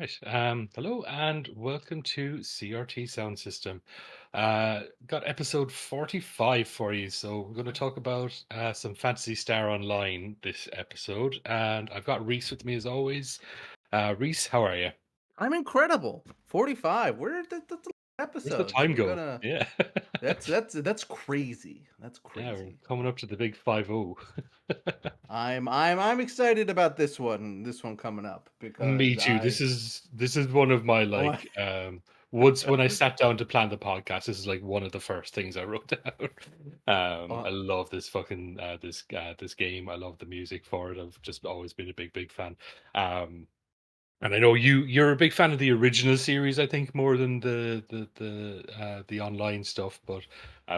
Right. Hello and welcome to CRT Sound System. Got episode 45 for you. So we're going to talk about some Fantasy Star Online this episode. And I've got Reese with me as always. Reese, how are you? I'm incredible. 45. That's Where's the episodes. time We're go? gonna Yeah. that's crazy. That's Yeah, we're crazy. coming up to the big 5-0. I'm excited about this one coming up Me because too. This I is this is one of my oh, once when I sat down to plan the podcast, this is like one of the first things I wrote down. oh, I love this fucking this game. I love the music for it. I've just always been a big fan. Um and I know you're a big fan of the original series, I think, more than the online stuff, but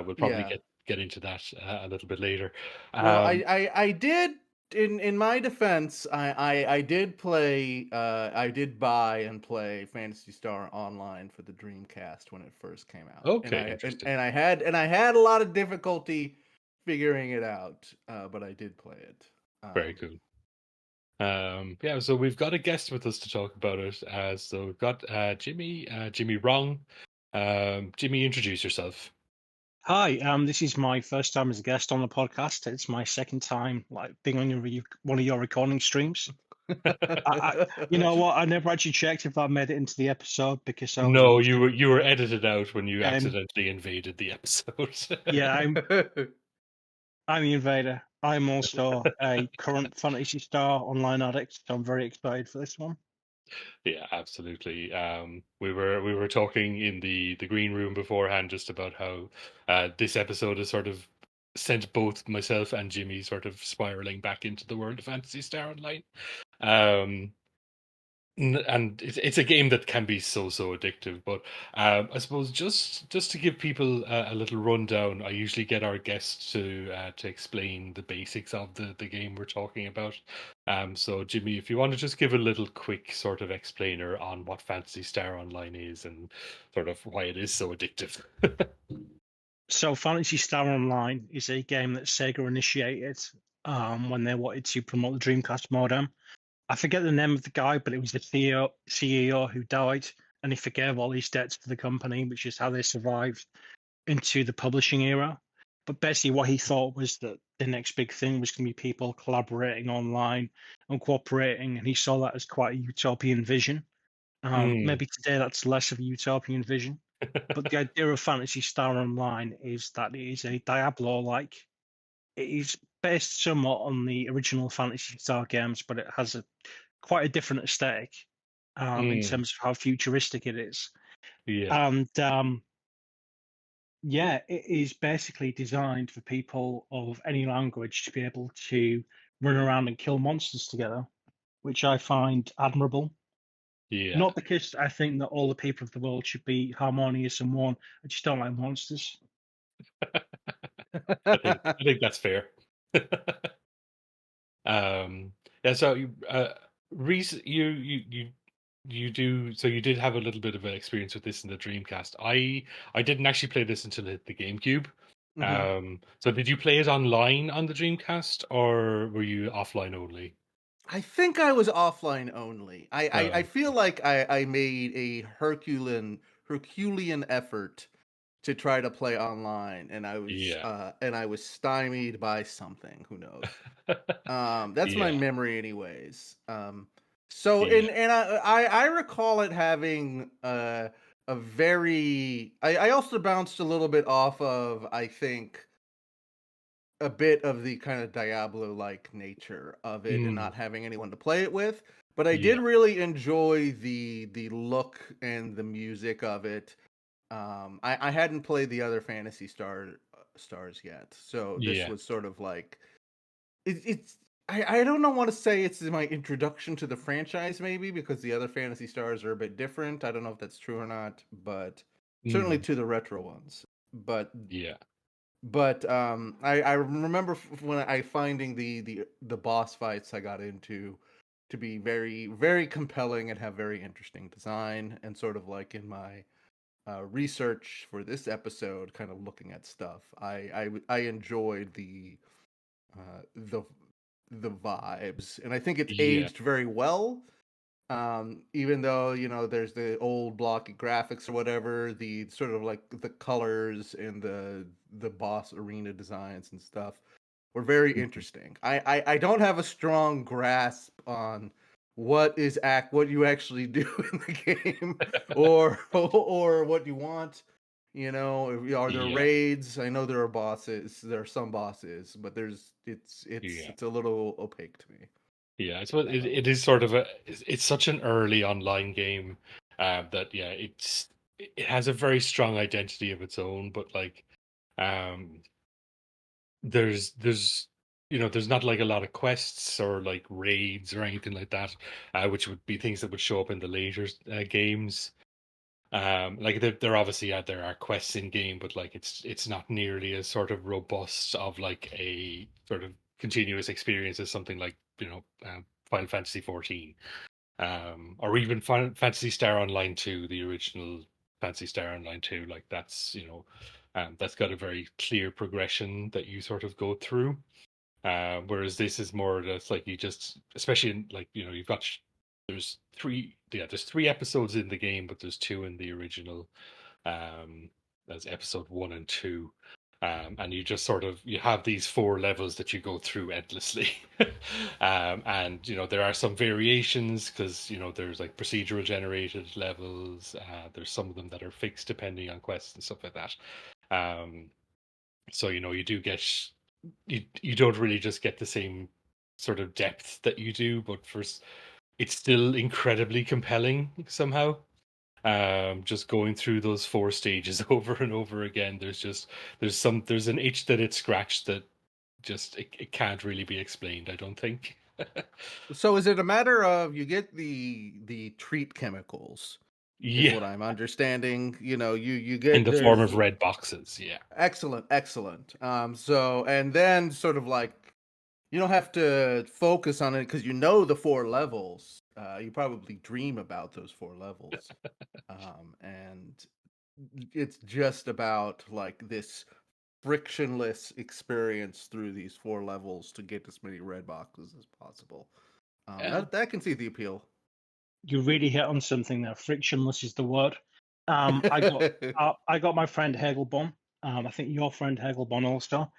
we'll probably yeah. get into that a little bit later. Well, Um I did in my defense, I did play I did buy and play Phantasy Star Online for the Dreamcast when it first came out. And okay, I and, interesting. and I had a lot of difficulty figuring it out, but I did play it. Very Um cool. Yeah, so we've got a guest with us to talk about it. So we've got Jimmy Wrong. Jimmy, introduce yourself. Hi, this is my first time as a guest on the podcast. It's my second time, being on one of your recording streams. You know what? I never actually checked if I made it into the episode because I was No, also you were edited out when you game. accidentally invaded the episode. Yeah, I'm the invader. I'm also a current Fantasy Star Online addict, so I'm very excited for this one. Yeah, absolutely. We were talking in the green room beforehand just about how this episode has sort of sent both myself and Jimmy sort of spiraling back into the world of Fantasy Star Online. Um, and it's a game that can be so addictive, but I suppose just to give people a little rundown, I usually get our guests to explain the basics of the game we're talking about. So Jimmy, if you want to just give a little quick sort of explainer on what Fantasy Star Online is and sort of why it is so addictive. So, Fantasy Star Online is a game that Sega initiated when they wanted to promote the Dreamcast modem. I forget the name of the guy, but it was the CEO who died, and he forgave all his debts to the company, which is how they survived into the publishing era. But basically, what he thought was that the next big thing was going to be people collaborating online and cooperating, and he saw that as quite a utopian vision. Mm, Maybe today that's less of a utopian vision, but the idea of Fantasy Star Online is that it is a Diablo-like. It is based somewhat on the original Fantasy Star games, but it has a quite a different aesthetic in mm, terms of how futuristic it is. yeah, And yeah, it is basically designed for people of any language to be able to run around and kill monsters together, which I find admirable. yeah. Not because I think that all the people of the world should be harmonious and one. I just don't like monsters. I think that's fair. Yeah, so Reese, you do so you did have a little bit of an experience with this in the Dreamcast. I didn't actually play this until it hit the GameCube. Mhm. So did you play it online on the Dreamcast or were you offline only? I think I was offline only. I feel Okay. like I made a Herculean effort to try to play online, Yeah. and I was stymied by something. Who knows? That's my Yeah. memory, anyways. So Yeah. and I recall it having a very. I also bounced a little bit off of, I think, a bit of the kind of Diablo-like nature of it and Mm, not having anyone to play it with, but I yeah. did really enjoy the look and the music of it. I hadn't played the other Stars yet, so this Yeah. was sort of like it's I don't know, want to say it's my introduction to the franchise, maybe, because the other Fantasy Stars are a bit different. I don't know if that's true or not, but certainly Mm, to the retro ones. But yeah. I remember when I finding the boss fights I got into to be very compelling and have very interesting design, and sort of like in my research for this episode, kind of looking at stuff, I enjoyed uh, the the vibes, and I think it's Yeah. aged very well. Even though, there's the old blocky graphics or whatever, the sort of like the colors and the boss arena designs and stuff were very Mhm. interesting. I don't have a strong grasp on what you actually do in the game, or what you want. Are there Yeah, raids? I know there are bosses. There are some bosses, but yeah. it's a little opaque to me. Yeah, I suppose That it level. is sort of it's such an early online game that yeah, it has a very strong identity of its own, but like um there's there's not like a lot of quests or like raids or anything like that, which would be things that would show up in the later games. Like they're obviously there are quests in game, but like it's not nearly as sort of robust of like a sort of continuous experience as something like Final Fantasy 14, or even Fantasy Star Online 2, the original Fantasy Star Online 2. Like that's got a very clear progression that you sort of go through. Whereas this is more just like you just, especially in like you've got there's three episodes in the game, but there's two in the original. Um, that's episode one and two. And you just sort of you have these four levels that you go through endlessly. And there are some variations because there's like procedural generated levels. There's some of them that are fixed depending on quests and stuff like that. Um, so you do get you don't really just get the same sort of depth that you do, but it's still incredibly compelling somehow. Just going through those four stages over and over again. There's an itch that it scratched that just it can't really be explained, I don't think. So is it a matter of you get the treat chemicals, is Yeah, what I'm understanding. You in get the form there's of red boxes. Yeah. excellent, excellent. So and then sort of like you don't have to focus on it because you know the four levels. You probably dream about those four levels. And it's just about like this frictionless experience through these four levels to get as many red boxes as possible. Yeah. That can see the appeal. You really hit on something there. Frictionless is the word. I got my friend Hagelbon. I think your friend Hagelbon also.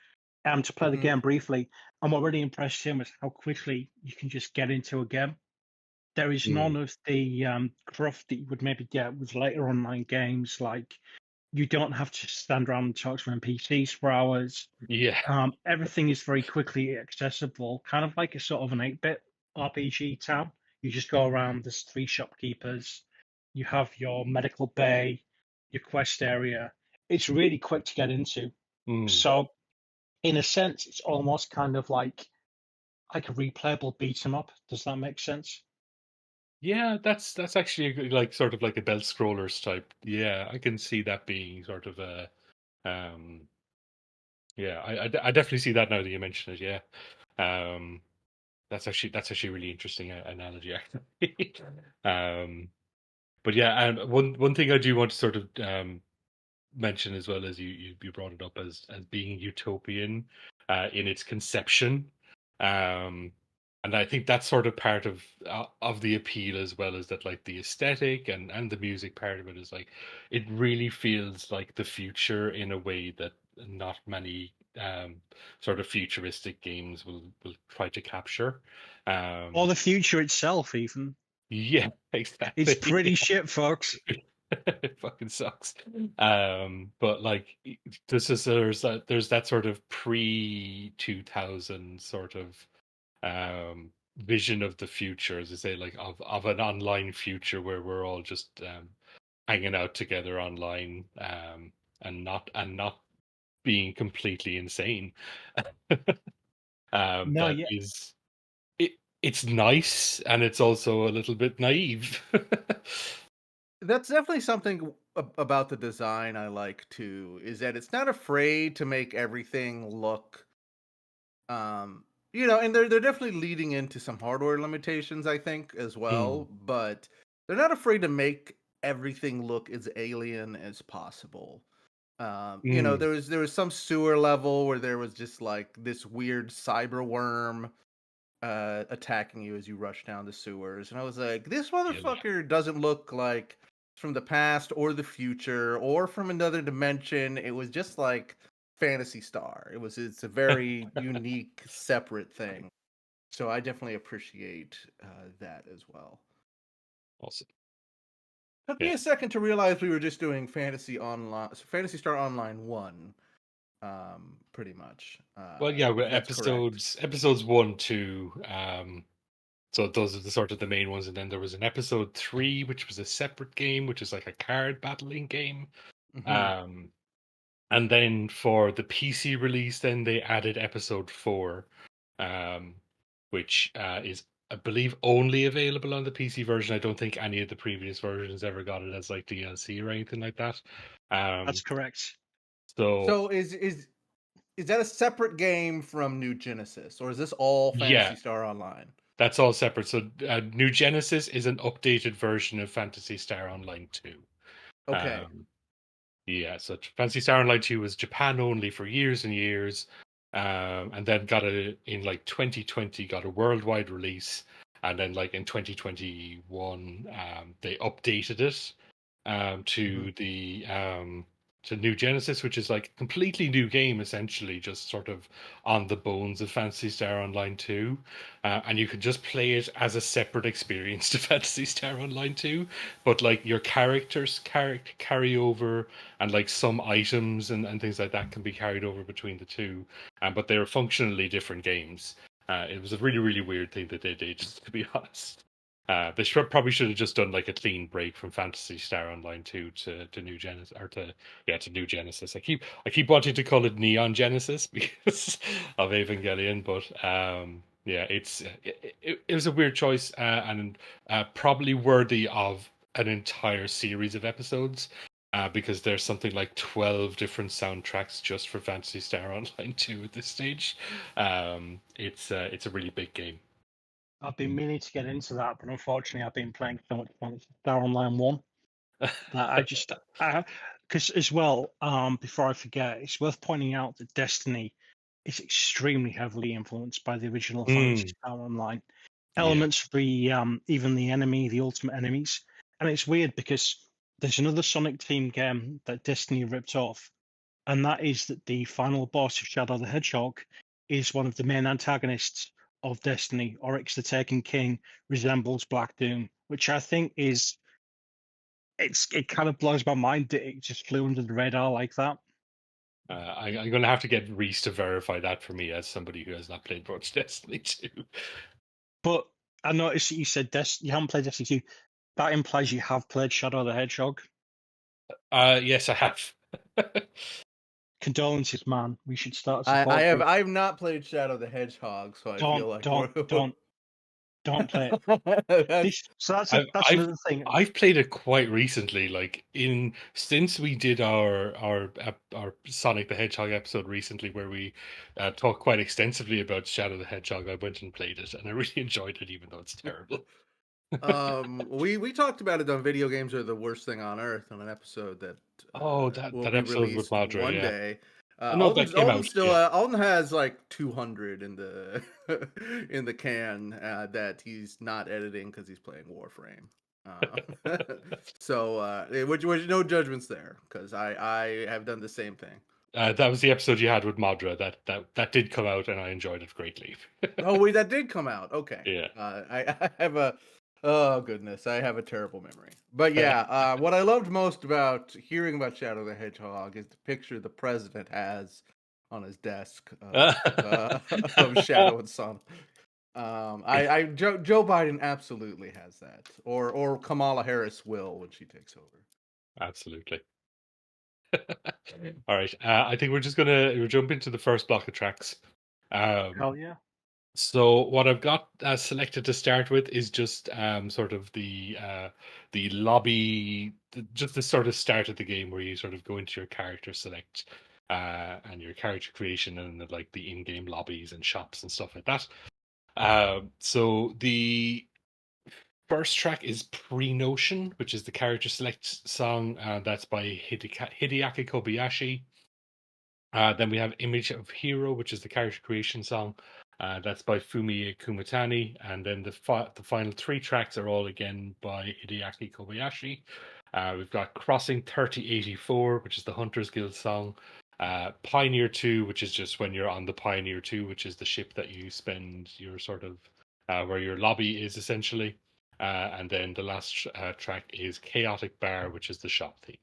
To play the Mhm. game briefly, and what really impressed him was how quickly you can just get into a game. There is Mm. none of the cruft that you would maybe get with later online games. Like you don't have to stand around and talk to NPCs for hours. Yeah. Everything is very quickly accessible, kind of like a sort of an 8-bit RPG town. You just go around, there's three shopkeepers, you have your medical bay, your quest area. It's really quick to get into. Mm. So, in a sense, it's almost kind of like a replayable beat 'em up. Does that make sense? Yeah, that's actually a like sort of like a belt scrollers type. Yeah, I can see that being sort of a um yeah, I definitely see that now that you mention it. Yeah. Um that's actually a really interesting analogy actually. um but yeah, and one thing I do want to sort of mention as well as you brought it up as being utopian in its conception. Um and I think that's sort of part of the appeal as well, as that like the aesthetic and the music part of it is like it really feels like the future in a way that not many sort of futuristic games will try to capture. Or Um the future itself, even. yeah, It's exactly. pretty shit, folks. It fucking sucks. But like there's that sort of pre 2000 sort of vision of the future, as I say, like of an online future where we're all just hanging out together online, and not being completely insane. No, That yeah, is it's nice and it's also a little bit naive. That's definitely something about the design I like too, is that it's not afraid to make everything look and they're definitely leading into some hardware limitations, I think, as well, Mm, but they're not afraid to make everything look as alien as possible. mm, There was some sewer level where there was just like this weird cyber worm attacking you as you rush down the sewers, and I was like, this Yeah. motherfucker doesn't look like from the past or the future or from another dimension. It was just like Phantasy Star. It's a very unique, separate thing. So I definitely appreciate that as well. Awesome. Took me Yeah. a second to realize we were just doing Fantasy Star Online 1, pretty much. Well, yeah, If that's correct. episodes 1, 2. So those are the sort of the main ones, and then there was an episode 3, which was a separate game, which is like a card battling game. Hmm. Um, and then for the PC release, then they added episode 4, um, which is, I believe, only available on the PC version. I don't think any of the previous versions ever got it as like DLC or anything like that. That's Um, correct. so So is that a separate game from New Genesis, or is this all yeah, Fantasy Star Online? that's all separate. So New Genesis is an updated version of Phantasy Star Online 2. Okay. Um, Yeah, so Phantasy Star Online 2 was Japan only for years and years, and then in like 2020 got a worldwide release, and then like in 2021 they updated it Hmm. to New Genesis, which is like a completely new game, essentially, just sort of on the bones of Phantasy Star Online 2. And you can just play it as a separate experience to Phantasy Star Online 2. But like your characters carry over, and like some items and things like that can be carried over between the two. But they're functionally different games. It was a really, really weird thing that they did, to be honest. Probably should have just done like a clean break from Phantasy Star Online 2 to New Genesis, to New Genesis. I keep wanting to call it Neon Genesis because of Evangelion, but yeah, it was a weird choice, and probably worthy of an entire series of episodes. Because there's something like 12 different soundtracks just for Phantasy Star Online 2 at this stage. It's a really big game. I've been meaning to get into that, but unfortunately, I've been playing so much Phantasy Star Online 1 that because as well, before I forget, it's worth pointing out that Destiny is extremely heavily influenced by the original Phantasy Mm, Star Online. yeah. Elements of the even the enemy, the ultimate enemies, and it's weird because there's another Sonic Team game that Destiny ripped off, and that is that the final boss of Shadow the Hedgehog is one of the main antagonists of Destiny. Oryx the Taken King resembles Black Doom, which I think is it kind of blows my mind that it just flew under the radar like that. I'm going to have to get Reese to verify that for me as somebody who has not played much Destiny 2. But I noticed that you said you haven't played Destiny 2. That implies you have played Shadow the Hedgehog. Yes, I have. Condolences, man. We should start a I support have group. I have not played Shadow the Hedgehog, so I feel Don't, like don't, don't, don't play it. that's So I've that's I've another thing. I've played it quite recently, like in since we did our Sonic the Hedgehog episode recently, where we talked quite extensively about Shadow the Hedgehog. I went and played it, and I really enjoyed it, even though it's terrible. we talked about it on Video Games Are the Worst Thing on Earth on an episode that Oh, that will that be episode with released Madra, one yeah. day. Oh no, that came out. Yeah. Alden has like 200 in the in the can that he's not editing because he's playing Warframe. So which no judgments there because I have done the same thing. That was the episode you had with Madra. That did come out, and I enjoyed it greatly. Oh wait, that did come out. Okay. Yeah. I have a oh goodness, I have a terrible memory. But yeah, what I loved most about hearing about Shadow the Hedgehog is the picture the president has on his desk of Shadow and Sonic. Joe Biden absolutely has that, or Kamala Harris will when she takes over. Absolutely. All right. I think we're just gonna we'll jump into the first block of tracks. Um, Hell yeah. so what I've got selected to start with is just sort of the lobby, just the sort of start of the game where you sort of go into your character select and your character creation and like the in-game lobbies and shops and stuff like that. So the first track is Prenotion, which is the character select song. That's by Hideaki Kobayashi. Then we have Image of Hero, which is the character creation song. That's by Fumie Kumatani, and then the final 3 tracks are all again by Hideaki Kobayashi. We've got Crossing 3084, which is the Hunters Guild song. Pioneer 2, which is just when you're on the Pioneer 2, which is the ship that you spend your sort of where your lobby is essentially. And then the last track is Chaotic Bar, which is the shop theme.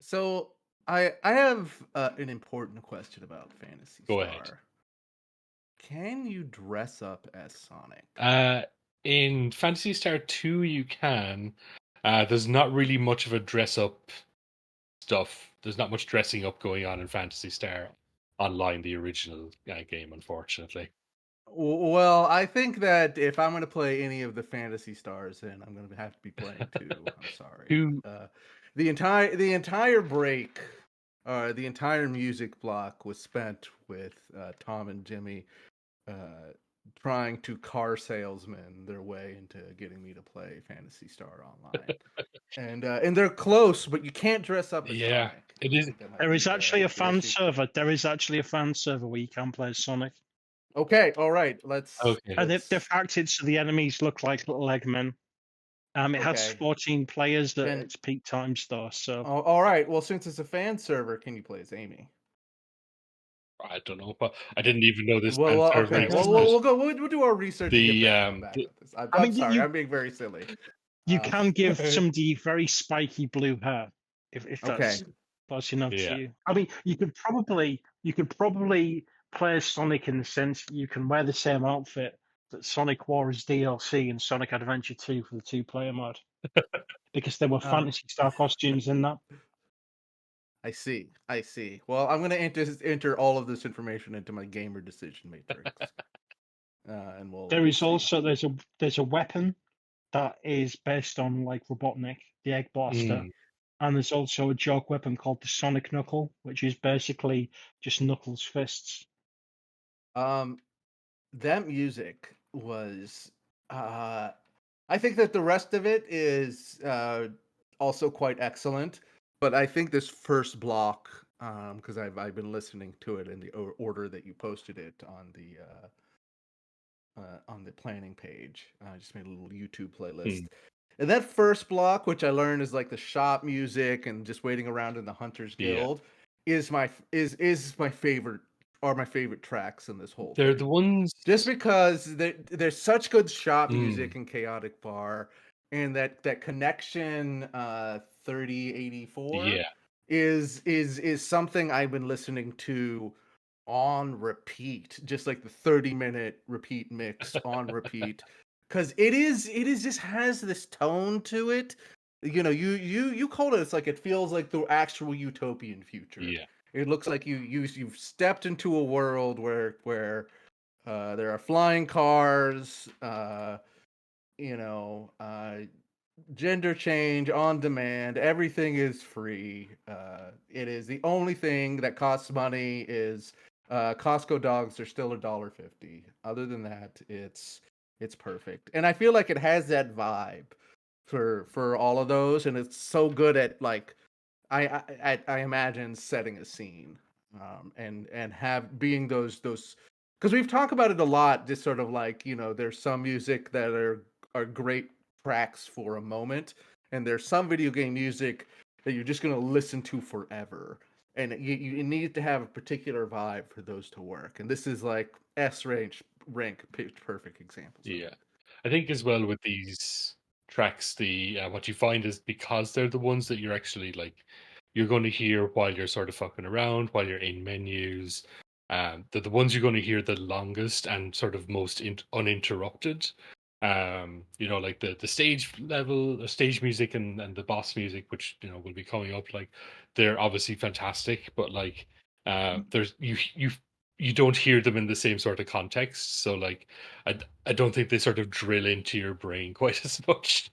So I have an important question about Fantasy Go ahead. Star. Can you dress up as Sonic? In Phantasy Star 2, you can. There's not really much of a dress up stuff. There's not much dressing up going on in Phantasy Star Online, the original game, unfortunately. Well, I think that if I'm going to play any of the Fantasy Stars, then I'm going to have to be playing two. I'm sorry. Who? The entire break, the entire music block was spent with Tom and Jimmy uh, trying to car salesman their way into getting me to play Fantasy Star Online. And they're close, but you can't dress up as Yeah, Sonic. it I is. think that might There be is actually a the fan issue. server. There is actually a fan server where you can play as Sonic. Okay, all right. Let's Okay. And they've let's hacked it so the enemies look like little Eggmen. It has okay. 14 players at Can its peak times, though. So all right. Well, since it's a fan server, can you play as Amy? I don't know, but I didn't even know this Well, fan server okay. Well, existed. we'll do our research and get The back um, the, with this. I'm, I I'm mean, sorry. I'm being very silly. you Um, can give somebody very spiky blue hair if okay. that's enough for yeah, you. I mean, you could probably play as Sonic in the sense that you can wear the same outfit that Sonic wore as DLC in Sonic Adventure 2 for the two-player mod, because there were Uh, Fantasy Star costumes in that. I see. I see. Well, I'm gonna enter all of this information into my gamer decision matrix, and we'll There we'll is see. also there's a weapon that is based on like Robotnik, the Egg Blaster, mm, and there's also a joke weapon called the Sonic Knuckle, which is basically just Knuckles' fists. Um, that music was. Uh, I think that the rest of it is also quite excellent, but I think this first block, because I've been listening to it in the order that you posted it on the planning page. I just made a little YouTube playlist. mm, And that first block, which I learned is like the shop music and just waiting around in the Hunters yeah. Guild, is my favorite, are my favorite tracks in this whole They're the thing. ones. Just because there's such good shop Mm, music in Chaotic Bar, and that connection 3084 yeah, is something I've been listening to on repeat, just like the 30-minute repeat mix on repeat, because it is just has this tone to it. You called it. It's like it feels like the actual utopian future. yeah. It looks like you've stepped into a world where there are flying cars, you know, uh, gender change on demand. Everything is free. It is the only thing that costs money is Costco dogs are still $1.50. Other than that, it's perfect. And I feel like it has that vibe for all of those, and it's so good at like I imagine setting a scene, and have being those because we've talked about it a lot. Just sort of like there's some music that are great tracks for a moment, and there's some video game music that you're just gonna listen to forever, and you need to have a particular vibe for those to work. And this is like rank perfect examples of Yeah, it. I think as well with these tracks, the what you find is because they're the ones that you're actually like you're going to hear while you're sort of fucking around, while you're in menus. They're the ones you're going to hear the longest and sort of most uninterrupted. Like the stage level, the stage music and the boss music, which will be coming up. Like they're obviously fantastic, but like there's you don't hear them in the same sort of context. So like I don't think they sort of drill into your brain quite as much.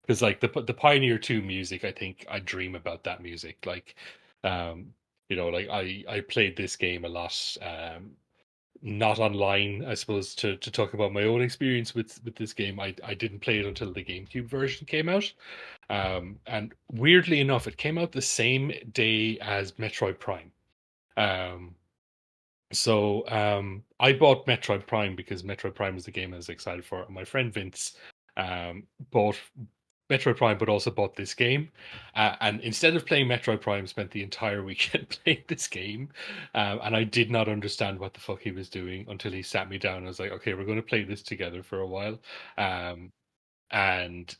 Because like the Pioneer 2 music, I think I dream about that music. Like, like I played this game a lot. Not online, I suppose, to talk about my own experience with this game. I didn't play it until the GameCube version came out. And weirdly enough, it came out the same day as Metroid Prime. Um, so I bought Metroid Prime because Metroid Prime was the game I was excited for. And my friend Vince bought Metroid Prime, but also bought this game. And instead of playing Metroid Prime, spent the entire weekend playing this game. And I did not understand what the fuck he was doing until he sat me down. And I was like, okay, we're going to play this together for a while. And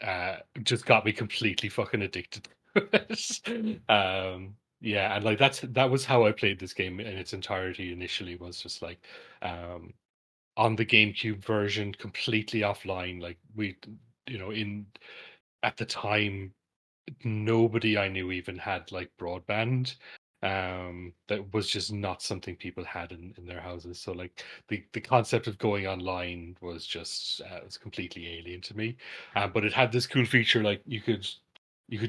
just got me completely fucking addicted. Yeah, and like that was how I played this game in its entirety initially, was just like um on the GameCube version, completely offline. Like in at the time, nobody I knew even had like broadband. That was just not something people had in their houses. So like the concept of going online was just it was completely alien to me. But it had this cool feature, like you could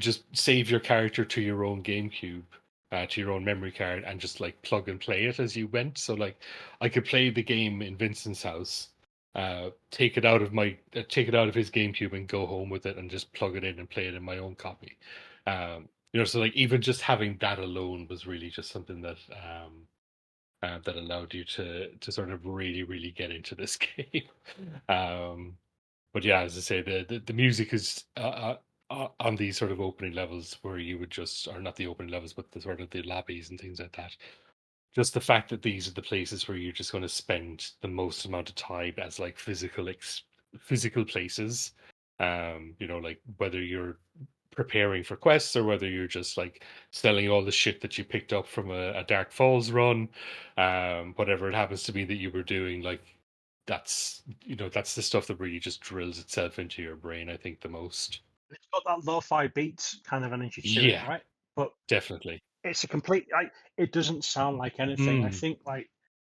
just save your character to your own GameCube, to your own memory card, and just like plug and play it as you went. So like I could play the game in Vincent's house, take it out of his GameCube and go home with it and just plug it in and play it in my own copy. So like even just having that alone was really just something that allowed you to sort of really really get into this game. um, but yeah, as I say, the music is on these sort of opening levels where you would just, or not the opening levels, but the sort of the lobbies and things like that. Just the fact that these are the places where you're just going to spend the most amount of time as like physical places. Like whether you're preparing for quests or whether you're just like selling all the shit that you picked up from a Dark Falls run, whatever it happens to be that you were doing, like that's the stuff that really just drills itself into your brain, I think, the most. It's got that lo-fi beats kind of energy to it, Yeah, right? But definitely. it's a complete. It doesn't sound like anything. I Mm, think like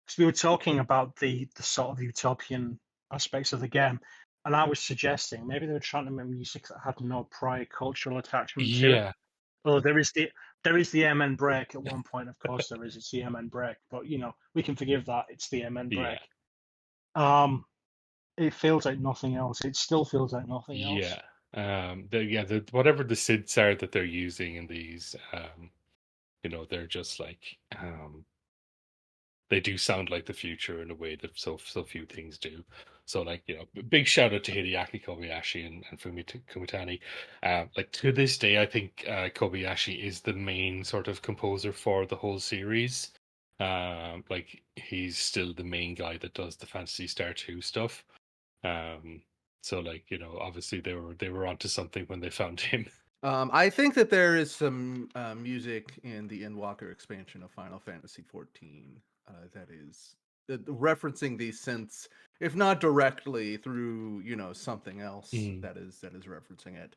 because we were talking about the sort of utopian aspects of the game, and I was suggesting maybe they were trying to make music that had no prior cultural attachment to it. yeah, Oh, there is the MN break at one point, of course there is. It's the MN break, but we can forgive that. It's the MN yeah, break. Um, it feels like nothing else. It still feels like nothing else. yeah. Whatever the synths are that they're using in these, they're just like they do sound like the future in a way that so few things do. So like big shout out to Hideaki Kobayashi and Fumie Kumatani. Like to this day, I think Kobayashi is the main sort of composer for the whole series. Like he's still the main guy that does the Phantasy Star 2 stuff. Um, so like obviously they were onto something when they found him. I think that there is some music in the Endwalker expansion of Final Fantasy XIV that is referencing these synths, if not directly through something else Mm. that is referencing it.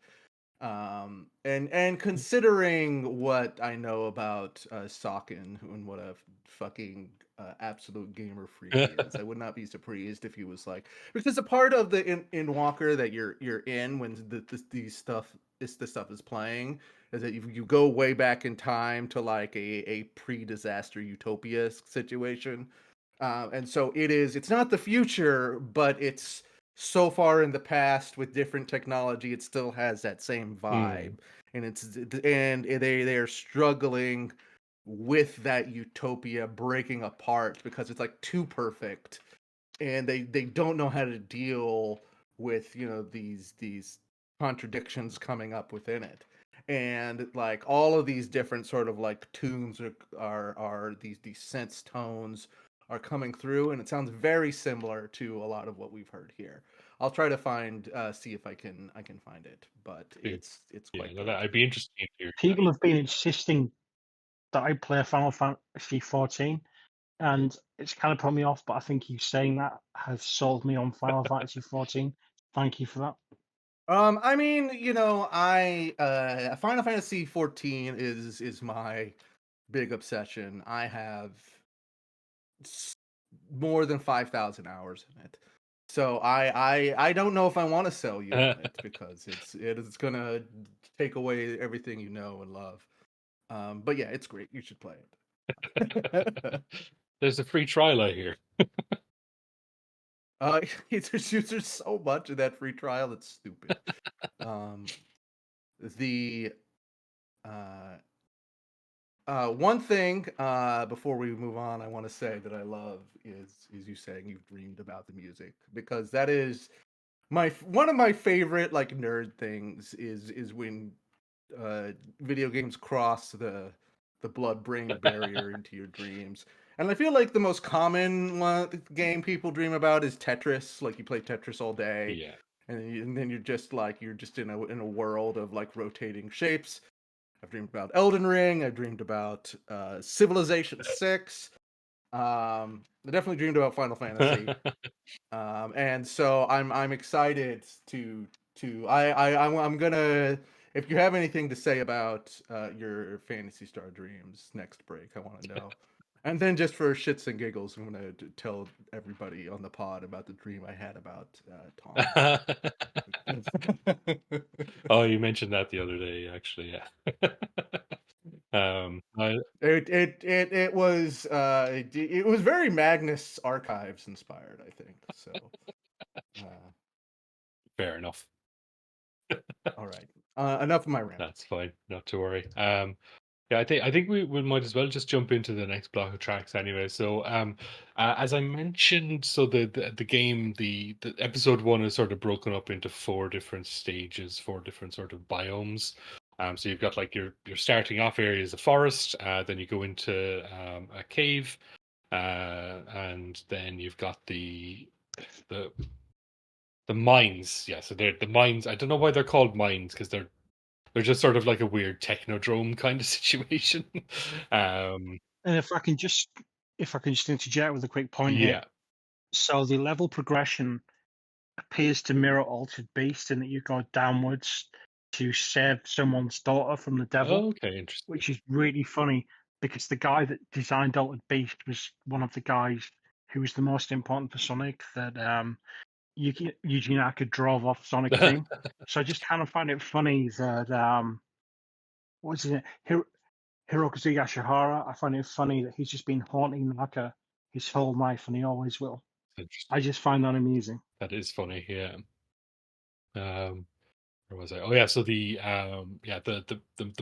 And considering what I know about Sokkin and what a fucking absolute gamer freak he is, I would not be surprised if he was like, because a part of the in Walker that you're in when this stuff is playing is that you go way back in time to like a pre-disaster utopia situation. And so it's not the future, but it's so far in the past with different technology, it still has that same Mm. vibe. And they're struggling with that utopia breaking apart because it's like too perfect, and they don't know how to deal with these contradictions coming up within it. And like all of these different sort of like tunes are these sense tones are coming through, and it sounds very similar to a lot of what we've heard here. I'll try to see if I can find it, but Yeah, it's yeah, quite no, good. I'd be interested in hearing that. People have been insisting that I play Final Fantasy 14, and it's kind of put me off. But I think you saying that has sold me on Final Fantasy 14. Thank you for that. I mean, I Final Fantasy 14 is my big obsession. I have more than 5,000 hours in it. So I don't know if I want to sell you on it because it is gonna take away everything you know and love. But yeah, it's great. You should play it. There's a free trial I hear. there's so much of that free trial that's stupid. Um, the uh, one thing before we move on, I want to say that I love is you saying you've dreamed about the music, because that is one of my favorite like nerd things is when uh video games cross the blood brain barrier into your dreams. And I feel like the most common game people dream about is Tetris. Like you play Tetris all day, Yeah. and then you're just in a world of like rotating shapes. I've dreamed about Elden Ring. I've dreamed about Civilization 6. I definitely dreamed about Final Fantasy. And so I'm excited I'm gonna, if you have anything to say about your Fantasy Star dreams next break, I want to know. And then just for shits and giggles, I'm gonna tell everybody on the pod about the dream I had about Tom. Oh, you mentioned that the other day, actually. Yeah. I, It was very Magnus Archives inspired, I think. So, fair enough. all right, enough of my rant. That's fine. Not to worry. Yeah, I think we might as well just jump into the next block of tracks anyway. So, as I mentioned, so the game, the episode one is sort of broken up into four different stages, four different sort of biomes. So you've got like your starting off area is a forest, then you go into a cave, and then you've got the the mines. Yeah, so they're the mines. I don't know why they're called mines because they're just sort of like a weird technodrome kind of situation. um, And if I can just interject with a quick point here. yeah. So the level progression appears to mirror Altered Beast in that you go downwards to save someone's daughter from the devil, Okay, interesting. which is really funny because the guy that designed Altered Beast was one of the guys who was the most important for Sonic that Yuji Naka drove off Sonic Team. So I just kind of find it funny that what's his name? Hirokazu Yashihara. I find it funny that he's just been haunting Naka his whole life, and he always will. Interesting. I just find that amusing. That is funny. Yeah. Where was I? Oh yeah, so the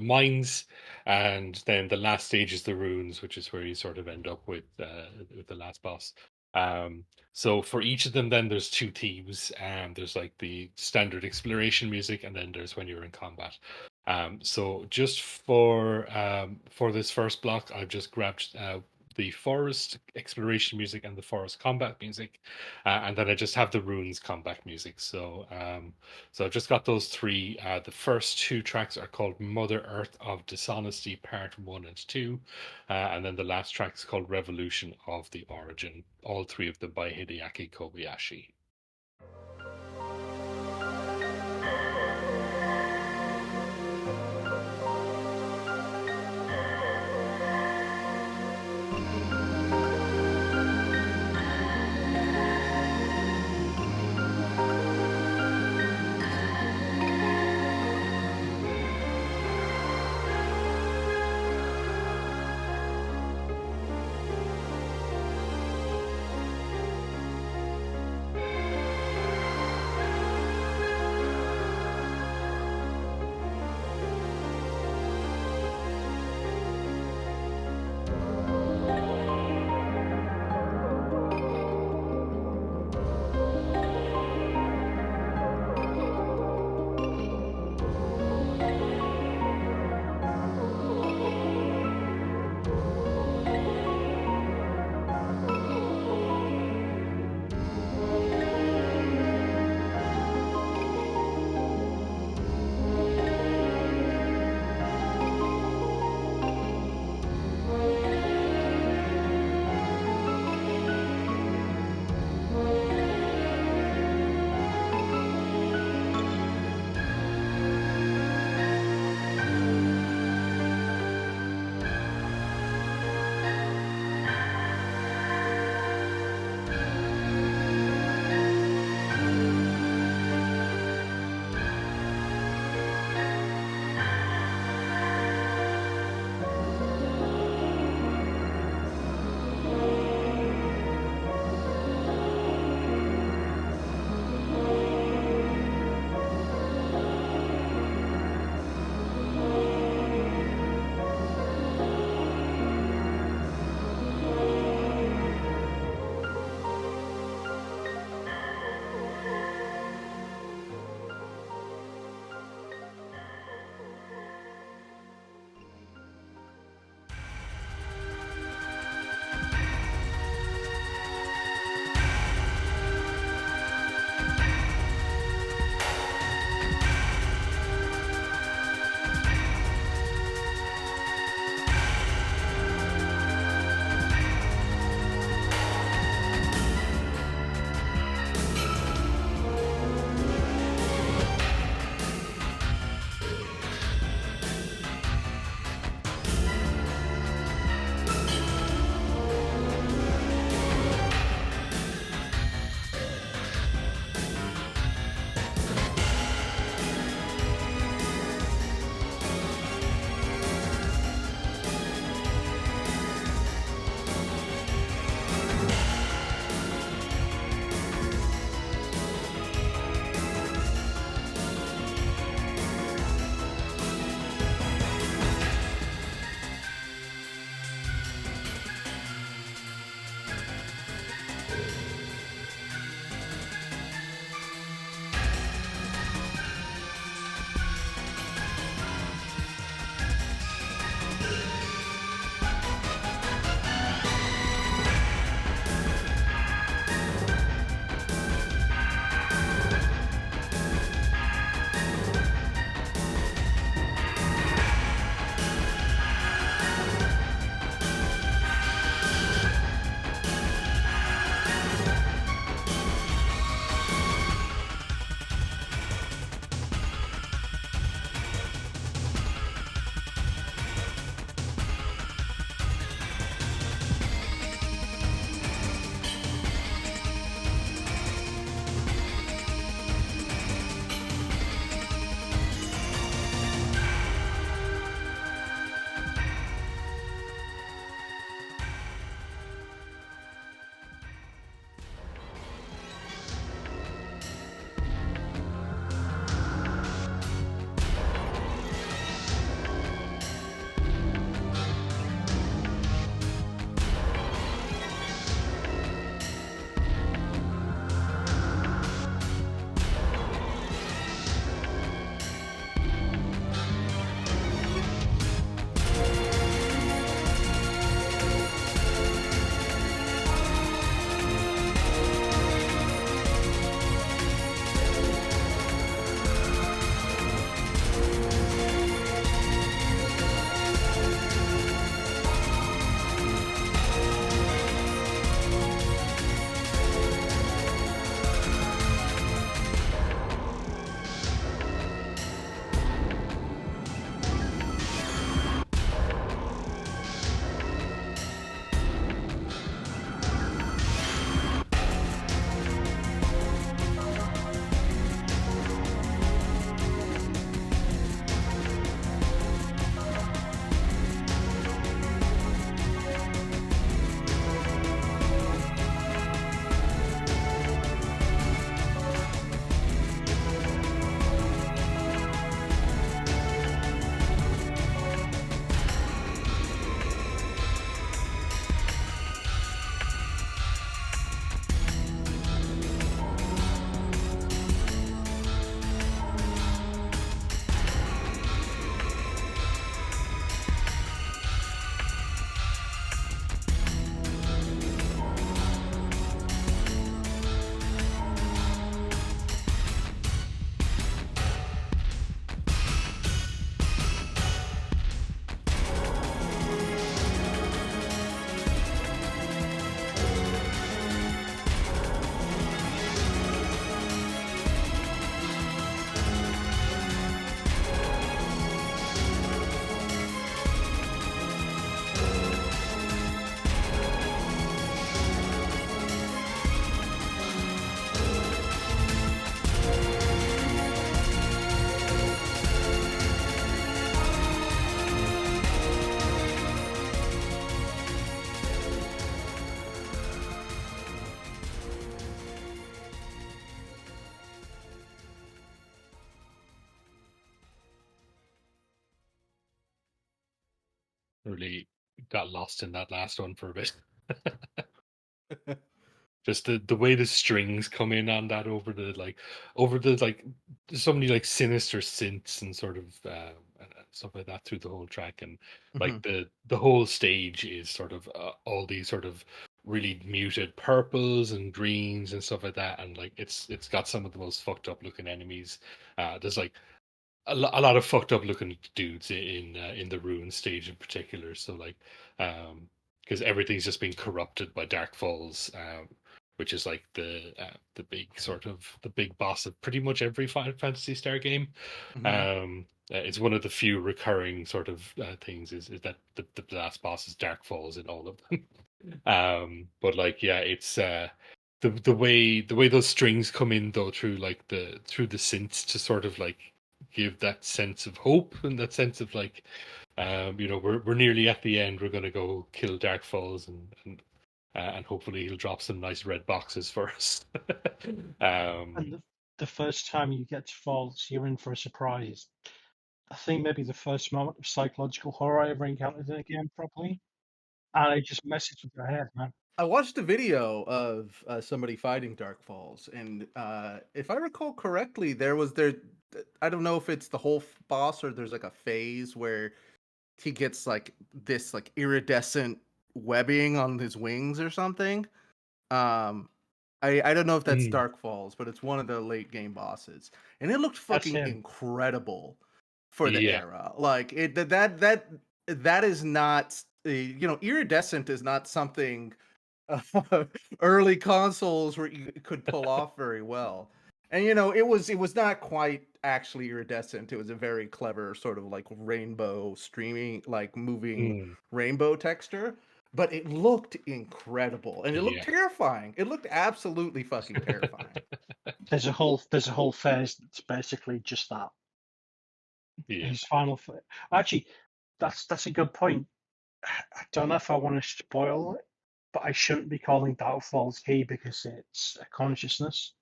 mines, and then the last stage is the ruins, which is where you sort of end up with the last boss. So for each of them, then there's two themes, and there's like the standard exploration music, and then there's when you're in combat. So just for this first block, I've just grabbed the forest exploration music and the forest combat music, and then I just have the ruins combat music. So I've just got those three. The first two tracks are called Mother Earth of Dishonesty Part 1 and 2. And then the last track is called Revolution of the Origin. All three of them by Hideaki Kobayashi. Really got lost in that last one for a bit. Just the way the strings come in on that over the like there's so many like sinister synths and sort of and stuff like that through the whole track, and like Mhm. the whole stage is sort of all these sort of really muted purples and greens and stuff like that, and like it's got some of the most fucked up looking enemies. There's like a lot of fucked up looking dudes in the ruin stage in particular. So like, because everything's just been corrupted by Dark Falls, which is like the big sort of the big boss of pretty much every Fantasy Star game. Mhm. It's one of the few recurring sort of things is that the last boss is Dark Falls in all of them. But like, yeah, it's the way those strings come in though through like through the synths to sort of like give that sense of hope and that sense of like, we're nearly at the end. We're gonna go kill Dark Falls and hopefully he'll drop some nice red boxes for us. um, And the first time you get to Falls, you're in for a surprise. I think maybe the first moment of psychological horror I ever encountered in a game properly, and it just messes with your head, man. I watched a video of somebody fighting Dark Falls, and if I recall correctly, there. I don't know if it's the whole boss or there's like a phase where he gets like this like iridescent webbing on his wings or something. Um, I don't know if that's mm, Dark Falls, but it's one of the late game bosses, and it looked That's fucking him. incredible for the yeah. era. Like that is not iridescent is not something early consoles where you could pull off very well. And it was not quite actually iridescent. It was a very clever sort of like rainbow streaming, like moving Mm, rainbow texture. But it looked incredible and it looked yeah. terrifying. It looked absolutely fucking terrifying. There's a whole phase that's basically just that. Yeah. His final phase. Actually, that's a good point. I don't know if I want to spoil it, but I shouldn't be calling Dark Falls he because it's a consciousness.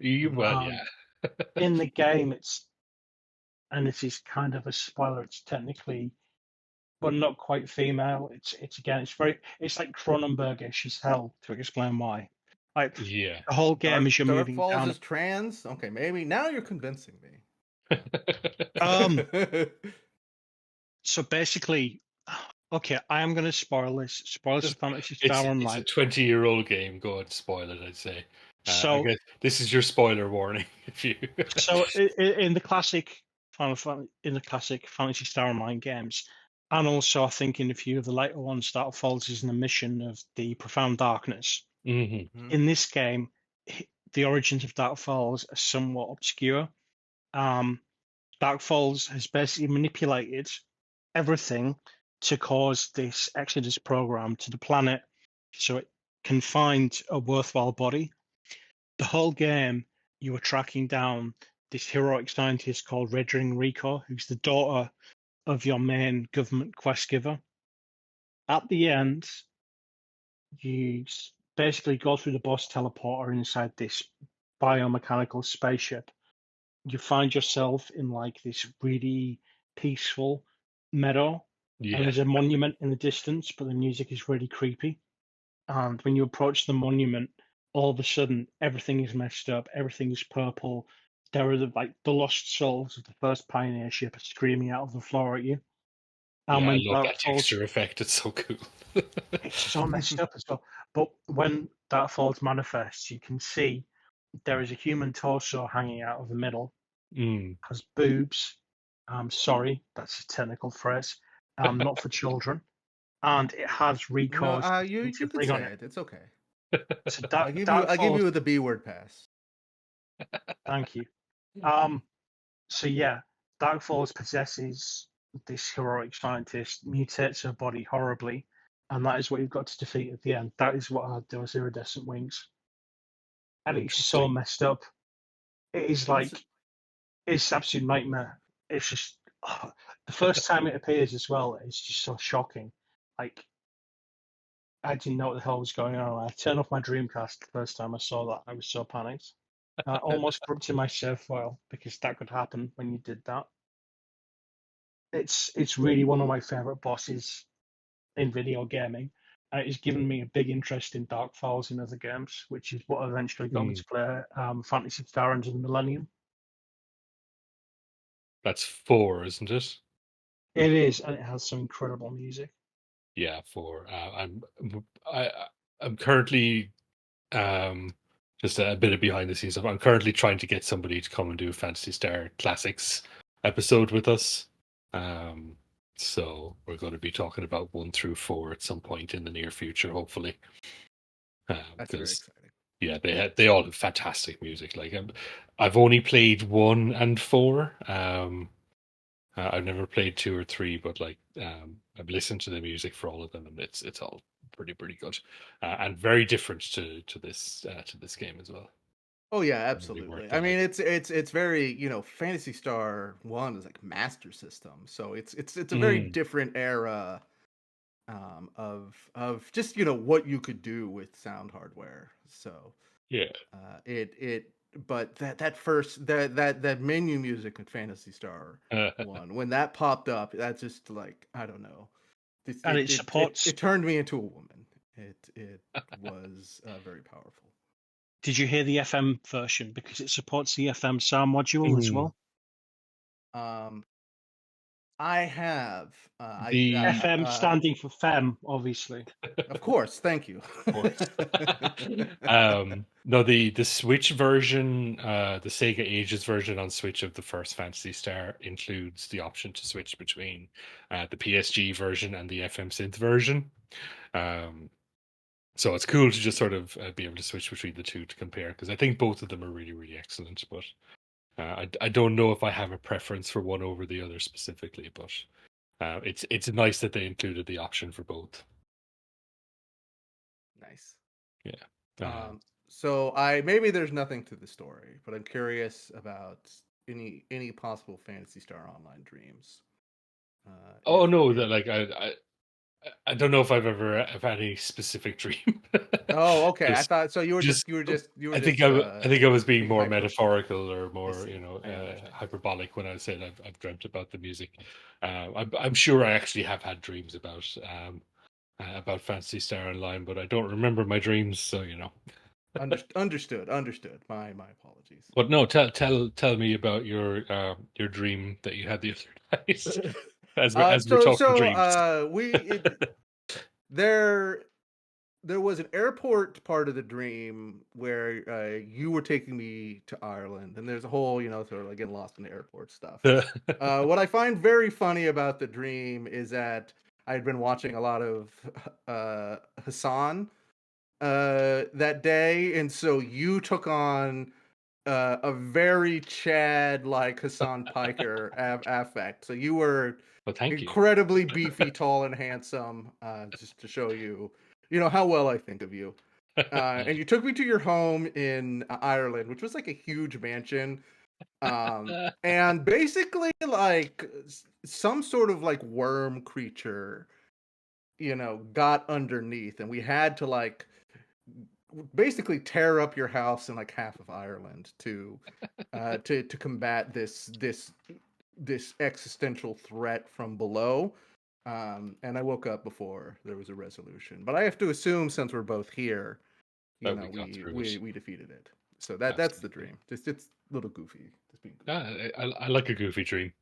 Mhm. Well, Um, yeah. in the game, and it is kind of a spoiler. It's technically, but not quite female. It's again, it's like Cronenbergish as hell to explain why. Like Yeah. the whole game as you're Dark moving Falls down. is trans. Okay, maybe now you're convincing Um, me. so basically, okay, I am going to spoil this. Spoilers for Just Phantasy it's Star it's a Online. 20-year-old game. Go ahead, spoil it. I'd say. I So guess this is your spoiler warning. If you. So in the classic in the classic Fantasy Star Online games, and also I think in a few of the later ones, Dark Falls is an emission of the Profound Darkness. Hmm. Mhm. In this game, the origins of Dark Falls are somewhat obscure. Um, Dark Falls has basically manipulated everything to cause this Exodus program to the planet, so it can find a worthwhile body. The whole game, you were tracking down this heroic scientist called Redring Rico, who's the daughter of your main government quest giver. At the end, you basically go through the boss teleporter inside this biomechanical spaceship. You find yourself in like this really peaceful meadow, and Yeah. there's a monument in the distance, but the music is really creepy. And when you approach the monument, all of a sudden everything is messed up, everything is purple. There are the lost souls of the first pioneer ship are screaming out of the floor at you. And Yeah. I when love Dark that Falls, texture effect. It's so cool. it's so messed up as well. But when Dark Falls manifests, you can see there is a human torso hanging out of the middle, Mm. has boobs. Sorry, that's a technical phrase. Not for children. And it has No, Rico's you signature can bring on say it. it. It's okay. So I Dark give Falls, you the B word pass. thank you. Um, so yeah, Dark Falls possesses this heroic scientist, mutates her body horribly, and that is what you've got to defeat at the end. That is what had those iridescent wings, and it's so Interesting. messed up. It is It's like it's absolute nightmare. It's just the first time it appears as well. It's just so shocking. Like I didn't know what the hell was going on. I turned off my Dreamcast the first time I saw that. I was so panicked. I almost corrupted my save file because that could happen when you did that. It's really one of my favorite bosses. in video gaming. And it's given me a big interest in Dark Souls and other games, which is what eventually got me to play Phantasy Star Into the Millennium. That's 4, isn't it? It is, and it has some incredible music. Yeah, 4. I'm currently just a bit of behind the scenes. I'm currently trying to get somebody to come and do a Fantasy Star Classics episode with us. So we're going to be talking about 1 through 4 at some point in the near future, hopefully. That's very Because exciting. yeah, they all have fantastic music. Like I've only played 1 and 4. I've never played 2 or 3, but like I've listened to the music for all of them, and it's all pretty good, and very different to this game as well. Oh yeah, Really absolutely. worth I it. mean, Like, it's very, Fantasy Star 1 is like Master System, so it's a very different era of just what you could do with sound hardware. So yeah, it but that first that menu music in Fantasy Star uh, 1, when that popped up, that just like, I don't know, And it supports. it turned me into a woman. It was very powerful. Did you hear the FM version? Because it supports the FM sound module as well. Um, I have. the FM standing for FEM, obviously. Of course, thank you. of course. No, the Switch version, the Sega Ages version on Switch of the first Fantasy Star includes the option to switch between the PSG version and the FM synth version. So it's cool to just sort of be able to switch between the two to compare, because I think both of them are really excellent. But I don't know if I have a preference for one over the other specifically. But it's nice that they included the option for both. Nice. Yeah. So maybe there's nothing to the story, but I'm curious about any possible Fantasy Star Online dreams. Oh If no, if that like I don't know if I've ever have had any specific dream. Oh, okay. I just thought so. You were just I think I was being being more hyper. metaphorical or I more, see. I understand. hyperbolic when I said I've dreamt about the music. I'm sure I actually have had dreams about Fantasy Star Online, but I don't remember my dreams, so you know. Understood. My apologies. But no, tell me about your dream that you had the other night. As we're talking dreams. There there was an airport part of the dream where you were taking me to Ireland, and there's a whole, sort of like getting lost in the airport stuff. What I find very funny about the dream is that I'd been watching a lot of Hassan that day, and so you took on a very Chad like Hassan Piker affect. So you were Well, thank you. incredibly beefy, tall, and handsome, just to show you, how well I think of you. And you took me to your home in Ireland, which was like a huge mansion. And basically, like some sort of like worm creature, got underneath, and we had to like basically tear up your house in like half of Ireland to combat this existential threat from below. And I woke up before there was a resolution. But I have to assume, since we're both here, That we got through it. we defeated it. So that's the Absolutely. dream. It's a little goofy. Just being goofy. I like a goofy dream.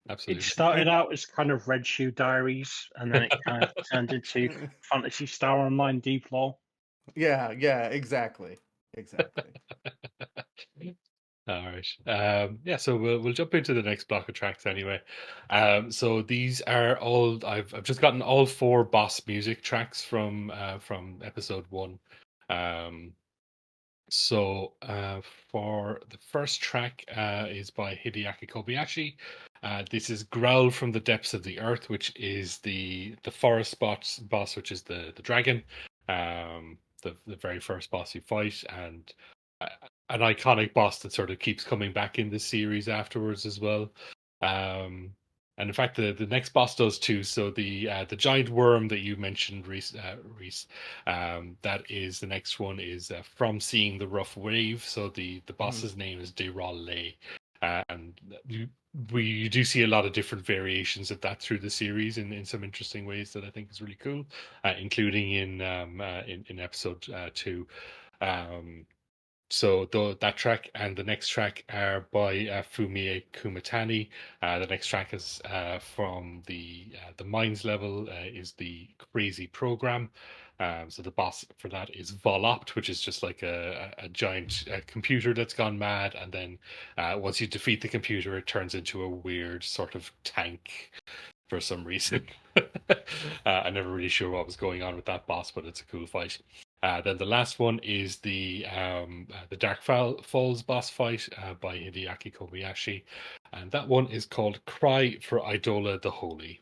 It Absolutely. started out as kind of Red Shoe Diaries, and then it kind of turned into Fantasy Star Online Deep Lore. Yeah, exactly. All right. Yeah, so we'll jump into the next block of tracks anyway. So these are all I've just gotten all 4 boss music tracks from episode 1. Um, So for the first track is by Hideaki Kobayashi. This is "Growl from the Depths of the Earth," which is the forest boss, which is the dragon, the very first boss you fight, and uh, an iconic boss that sort of keeps coming back in this series afterwards as well. Um, and in fact, the next boss does too. So the giant worm that you mentioned, Reese, that is the next one is From Seeing the Rough Wave. So the Mhm. boss's name is Deral Lay, and we do see a lot of different variations of that through the series in some interesting ways that I think is really cool, including in episode 2. So that track and the next track are by Fumie Kumatani. The next track is from the mines level is the Crazy Program. So the boss for that is Volopt, which is just like a giant computer that's gone mad, and then once you defeat the computer, it turns into a weird sort of tank for some reason. I'm never really sure what was going on with that boss, but it's a cool fight. Then the last one is the Dark Falls boss fight by Hideaki Kobayashi, and that one is called Cry for Idola the Holy.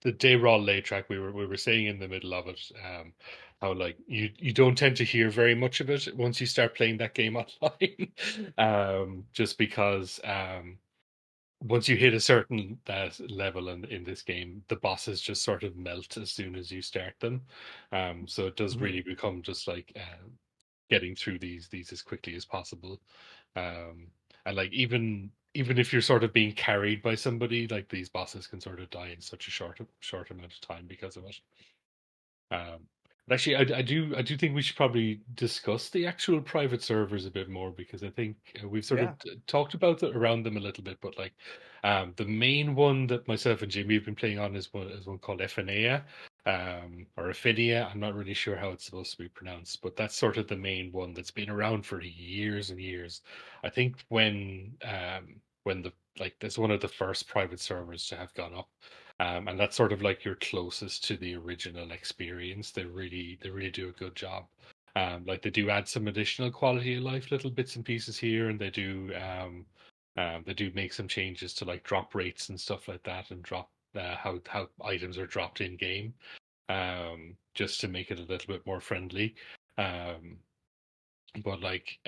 the day raw late track, we were saying in the middle of it, how like you don't tend to hear very much of it once you start playing that game online, just because once you hit a certain level in this game, the bosses just sort of melt as soon as you start them. So it does really become just like getting through these as quickly as possible. And like even if you're sort of being carried by somebody, like these bosses can sort of die in such a short amount of time because of it. But actually, I do think we should probably discuss the actual private servers a bit more, because I think we've sort of talked about around them a little bit. But like, the main one that myself and Jimmy have been playing on is one called Ephenea, or Ephenea. I'm not really sure how it's supposed to be pronounced, but that's sort of the main one that's been around for years and years. I think when the like that's one of the first private servers to have gone up. And that's sort of like your closest to the original experience. They really do a good job. Like they do add some additional quality of life, little bits and pieces here, and they do make some changes to like drop rates and stuff like that, and drop how items are dropped in game, just to make it a little bit more friendly. Um, but like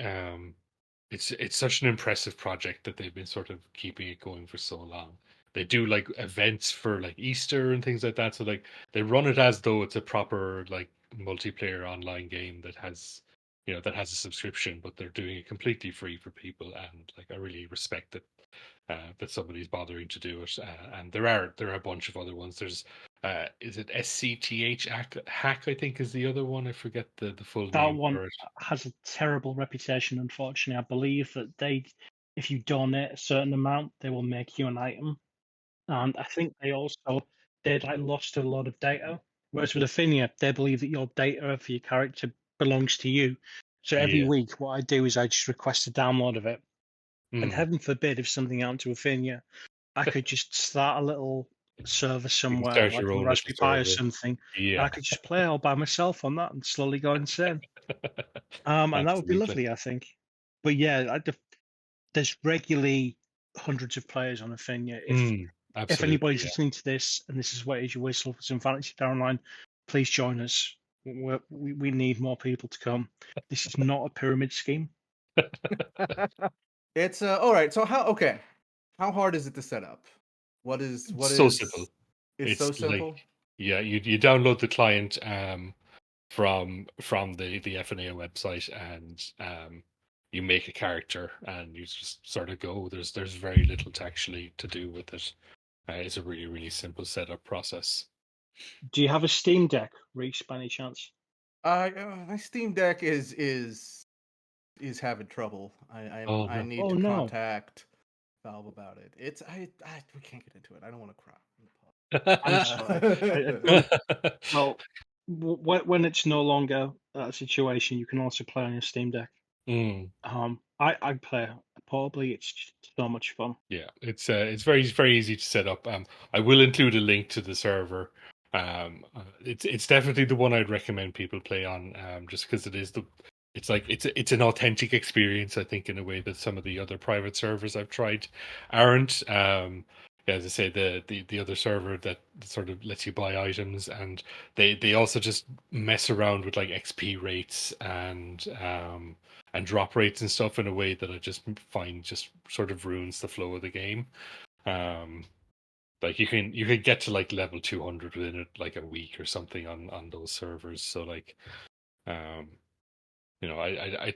it's such an impressive project that they've been sort of keeping it going for so long. They do like events for like Easter and things like that. So like they run it as though it's a proper like multiplayer online game that has a subscription, but they're doing it completely free for people. And like I really respect that somebody's bothering to do it. And there are a bunch of other ones. There's is it SCTH hack, I think, is the other one. I forget the full That name one for it. has a terrible reputation, unfortunately. I believe that if you donate a certain amount, they will make you an item. And I think they like lost a lot of data. Whereas with Affinia, they believe that your data for your character belongs to you. So every Yeah. week, what I do is I just request a download of it. And Mm. heaven forbid, if something happened to Affinia, I could just start a little server You can somewhere, start like your on own little Raspberry Pi or server. something, and I Yeah. could just play all by myself on that and slowly go insane. And that would be Absolutely. lovely, I think. But yeah, there's regularly hundreds of players on Affinia. If Absolutely, anybody's yeah. listening to this and this is what it is you whistle for some Phantasy Star Online, please join us. We need more people to come. This is not a pyramid scheme. It's all right. So how hard is it to set up? What It's so simple. is It's so like, simple? yeah, you download the client from the FNA website, and you make a character and you just sort of go. There's very little to do with it. It's a really, really simple setup process. Do you have a Steam Deck, Reese, by any chance? My Steam Deck is having trouble. Oh I no. need Oh to no. contact Valve about it. It's I we can't get into it. I don't want to cry. I'm sorry. I don't. Well, when it's no longer that situation, you can also play on your Steam Deck. Mm. I play portably. It's just so much fun. Yeah, it's very very easy to set up. I will include a link to the server. It's definitely the one I'd recommend people play on. Just because it's an authentic experience. I think in a way that some of the other private servers I've tried aren't. Yeah, as I say, the other server that sort of lets you buy items, and they also just mess around with like XP rates and drop rates and stuff in a way that I just find just sort of ruins the flow of the game. Um, like you can get to like level 200 within like a week or something on those servers. So like, um, I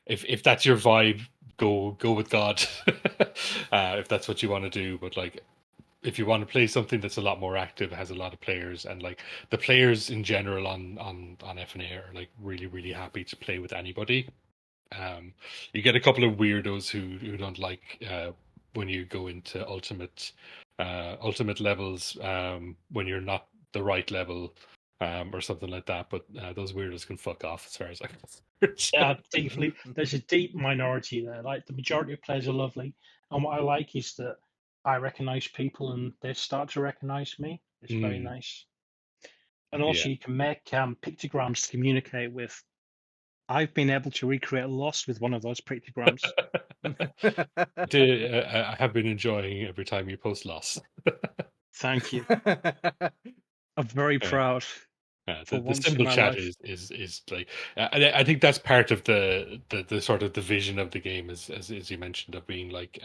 if that's your vibe, go with God. If that's what you want to do. But like, if you want to play something that's a lot more active, has a lot of players, and like the players in general on FNA are like really really happy to play with anybody. You get a couple of weirdos who don't like when you go into ultimate levels, when you're not the right level, or something like that. But those weirdos can fuck off as far as I'm concerned. There's a deep minority there. Like the majority of players are lovely, and what I like is that I recognize people and they start to recognize me. It's very Mm, nice. And yeah. also, you can make pictograms to communicate with. I've been able to recreate loss with one of those pictograms. I have been enjoying every time you post loss. Thank you. I'm very proud for The once in symbol my chat life. is like I think that's part of the sort of the vision of the game, as you mentioned, of being like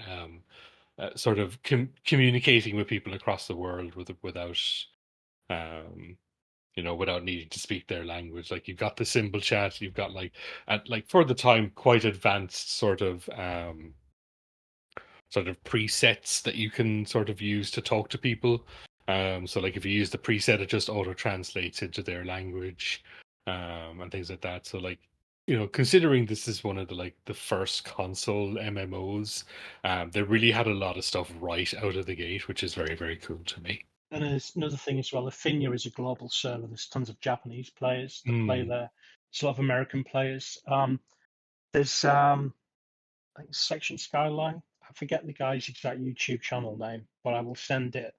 sort of communicating with people across the world without um without needing to speak their language. Like you've got the symbol chat, you've got like for the time quite advanced sort of presets that you can sort of use to talk to people. So like if you use the preset, it just auto translates into their language, and things like that. So like, considering this is one of the first console MMOs, they really had a lot of stuff right out of the gate, which is very, very cool to me. And there's another thing as well. Afinia is a global server. There's tons of Japanese players that play there. There's a lot of American players. There's I think Section Skyline. I forget the guy's exact YouTube channel name, but I will send it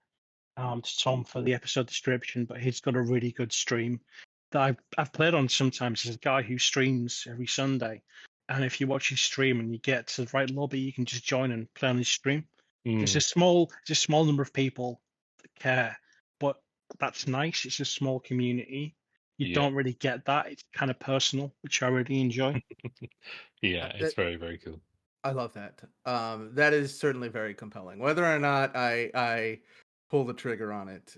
to Tom for the episode description. But he's got a really good stream that I've played on sometimes. There's a guy who streams every Sunday, and if you watch his stream and you get to the right lobby, you can just join and play on his stream. There's a small number of people that care, but that's nice. It's a small community. You Yeah. don't really get that. It's kind of personal, which I really enjoy. Yeah, it's very, very cool. I love that. That is certainly very compelling. Whether or not I pull the trigger on it,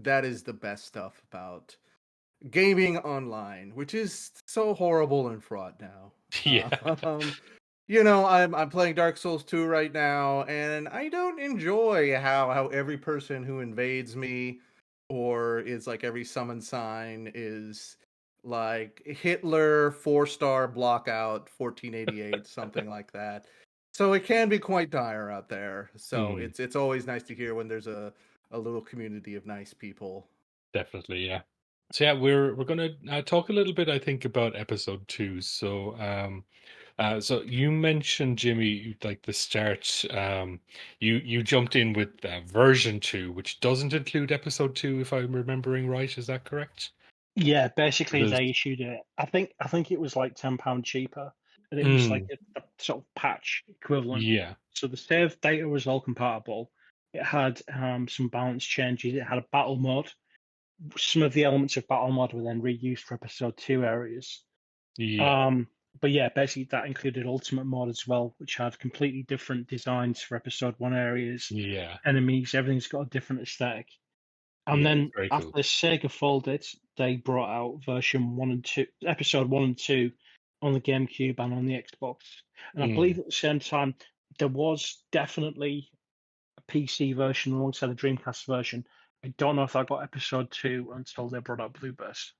that is the best stuff about gaming online, which is so horrible and fraught now. Yeah. I'm playing Dark Souls 2 right now, and I don't enjoy how every person who invades me or is like every summon sign is like Hitler 4-star blockout 1488, something like that. So it can be quite dire out there. So it's always nice to hear when there's a little community of nice people. Definitely, yeah. So yeah, we're gonna talk a little bit, I think, about episode 2. So so you mentioned, Jimmy, like the start. You jumped in with version 2, which doesn't include episode 2, if I'm remembering right. Is that correct? Yeah, basically There's, they issued it. I think it was like £10 cheaper, and it was like a sort of patch equivalent. yeah, So the save data was all compatible. It had some balance changes. It had a battle mode. Some of the elements of battle mode were then reused for episode 2 areas. yeah, Um, but yeah, basically that included ultimate mode as well, which had completely different designs for episode 1 areas, yeah, enemies. Everything's got a different aesthetic. And yeah. It's then very cool. after Sega folded, they brought out version 1 and 2, episode 1 and 2 on the GameCube and on the Xbox. And I believe at the same time, there was definitely a PC version alongside the Dreamcast version. I don't know if I got episode 2 until they brought out Blueburst.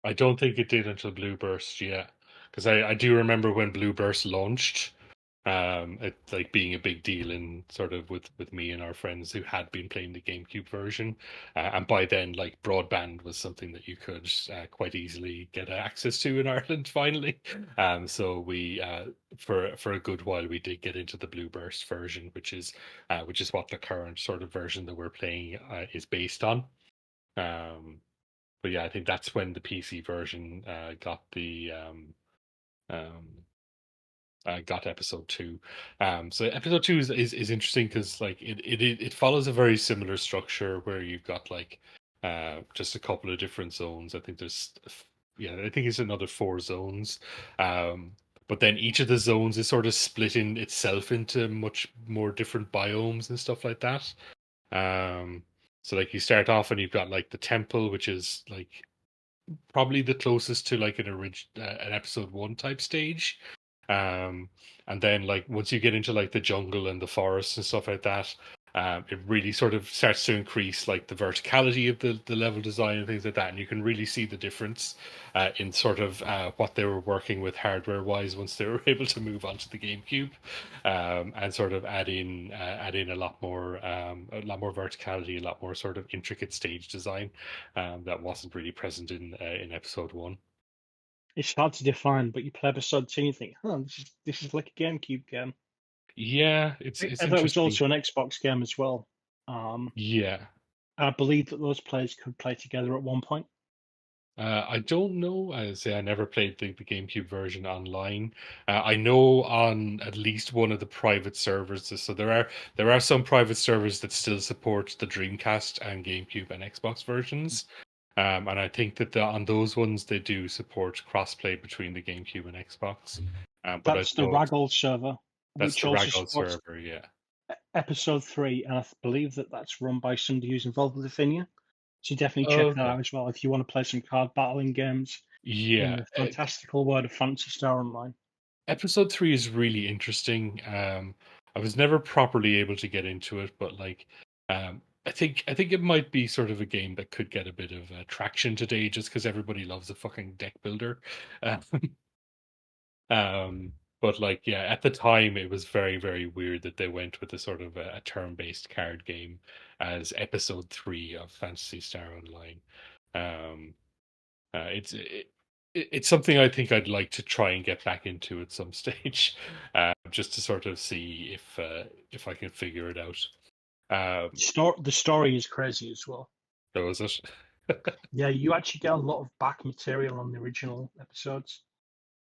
I don't think it did until Blue Burst, yeah, because I do remember when Blue Burst launched. It like being a big deal in sort of with me and our friends who had been playing the GameCube version, and by then like broadband was something that you could quite easily get access to in Ireland finally. So we for a good while we did get into the Blue Burst version, which is what the current sort of version that we're playing is based on. But yeah, I think that's when the PC version um, got episode 2. So episode 2 is interesting because like it follows a very similar structure where you've got like just a couple of different zones. I think I think it's another 4 zones. But then each of the zones is sort of splitting itself into much more different biomes and stuff like that. Um, so like you start off and you've got like the temple, which is like probably the closest to like an episode 1 type stage. um and then like once you get into like the jungle and the forest and stuff like that, it really sort of starts to increase like the verticality of the level design and things like that, and you can really see the difference in sort of what they were working with hardware wise once they were able to move on to the GameCube, and sort of add in a lot more verticality, a lot more sort of intricate stage design that wasn't really present in episode 1. It's hard to define, but you play episode 2 and you think, this is like a GameCube game. Yeah, it's I thought it was interesting. also an Xbox game as well. Yeah, I believe that those players could play together at one point. I don't know. I say I never played the GameCube version online. I know on at least one of the private servers. So there are some private servers that still support the Dreamcast and GameCube and Xbox versions. And I think that on those ones they do support crossplay between the GameCube and Xbox. But I That's don't the know if Ragdoll server, that's which the also Ragdoll supports server. Yeah. episode 3, and I believe that that's run by somebody who's involved with Affinia. So definitely check that Okay. out as well if you want to play some card battling games in Yeah. the fantastical world of Phantasy Star Online. Episode 3 is really interesting. I was never properly able to get into it, but like, I think it might be sort of a game that could get a bit of traction today, just because everybody loves a fucking deck builder. Uh, um, but like, yeah, at the time it was very, very weird that they went with a sort of a turn-based card game as episode 3 of Fantasy Star Online. Um, it's something I think I'd like to try and get back into at some stage, just to sort of see if I can figure it out. The story is crazy as well. That was it. Yeah, you actually get a lot of back material on the original episodes,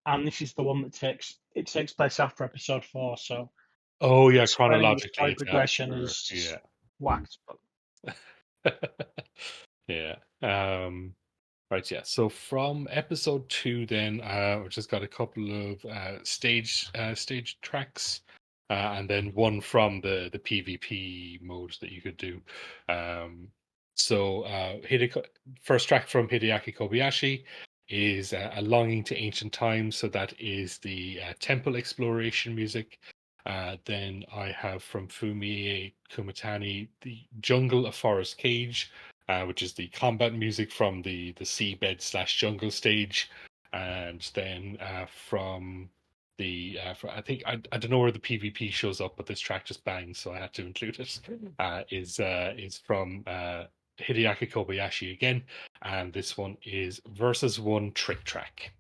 and this is the one that takes place after episode 4. So Oh yeah, explaining the chronologically story it's progression after. is just Yeah. whacked. But Yeah. Right, yeah. So from episode 2, then we've just got a couple of stage tracks, and then one from the PvP mode that you could do. Um, so first track from Hideaki Kobayashi is a longing to ancient times. So that is the temple exploration music. Then I have from Fumie Kumatani the jungle, a forest cage, which is the combat music from the seabed slash jungle stage, and then from I think I don't know where the PvP shows up, but this track just bangs, so I had to include it. Is from Hideaki Kobayashi again, and this one is versus one Tricktrack.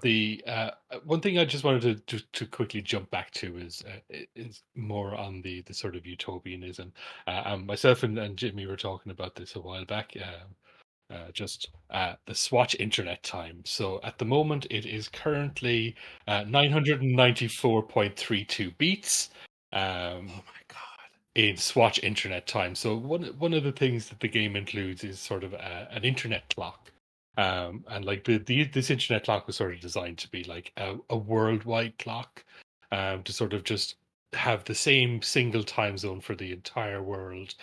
The one thing I just wanted to quickly jump back to is more on the sort of utopianism. Myself and Jimmy were talking about this a while back. Just the Swatch internet time. So at the moment, it is currently 994.32 beats. Oh my god. In Swatch internet time. So one of the things that the game includes is sort of an internet clock. And like this internet clock was sort of designed to be like a worldwide clock, to sort of just have the same single time zone for the entire world.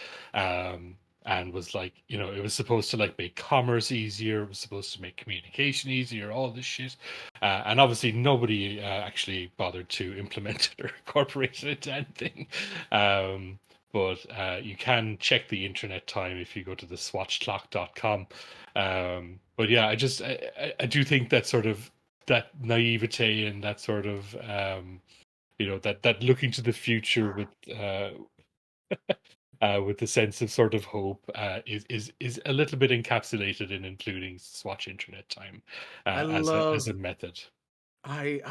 And was like, it was supposed to like make commerce easier, it was supposed to make communication easier, all this shit. And obviously nobody actually bothered to implement it or incorporate it into anything. But you can check the internet time if you go to the swatchclock.com. But yeah, I do think that sort of that naivete and that sort of that looking to the future with the sense of sort of hope is a little bit encapsulated in including Swatch internet time I as love a method. I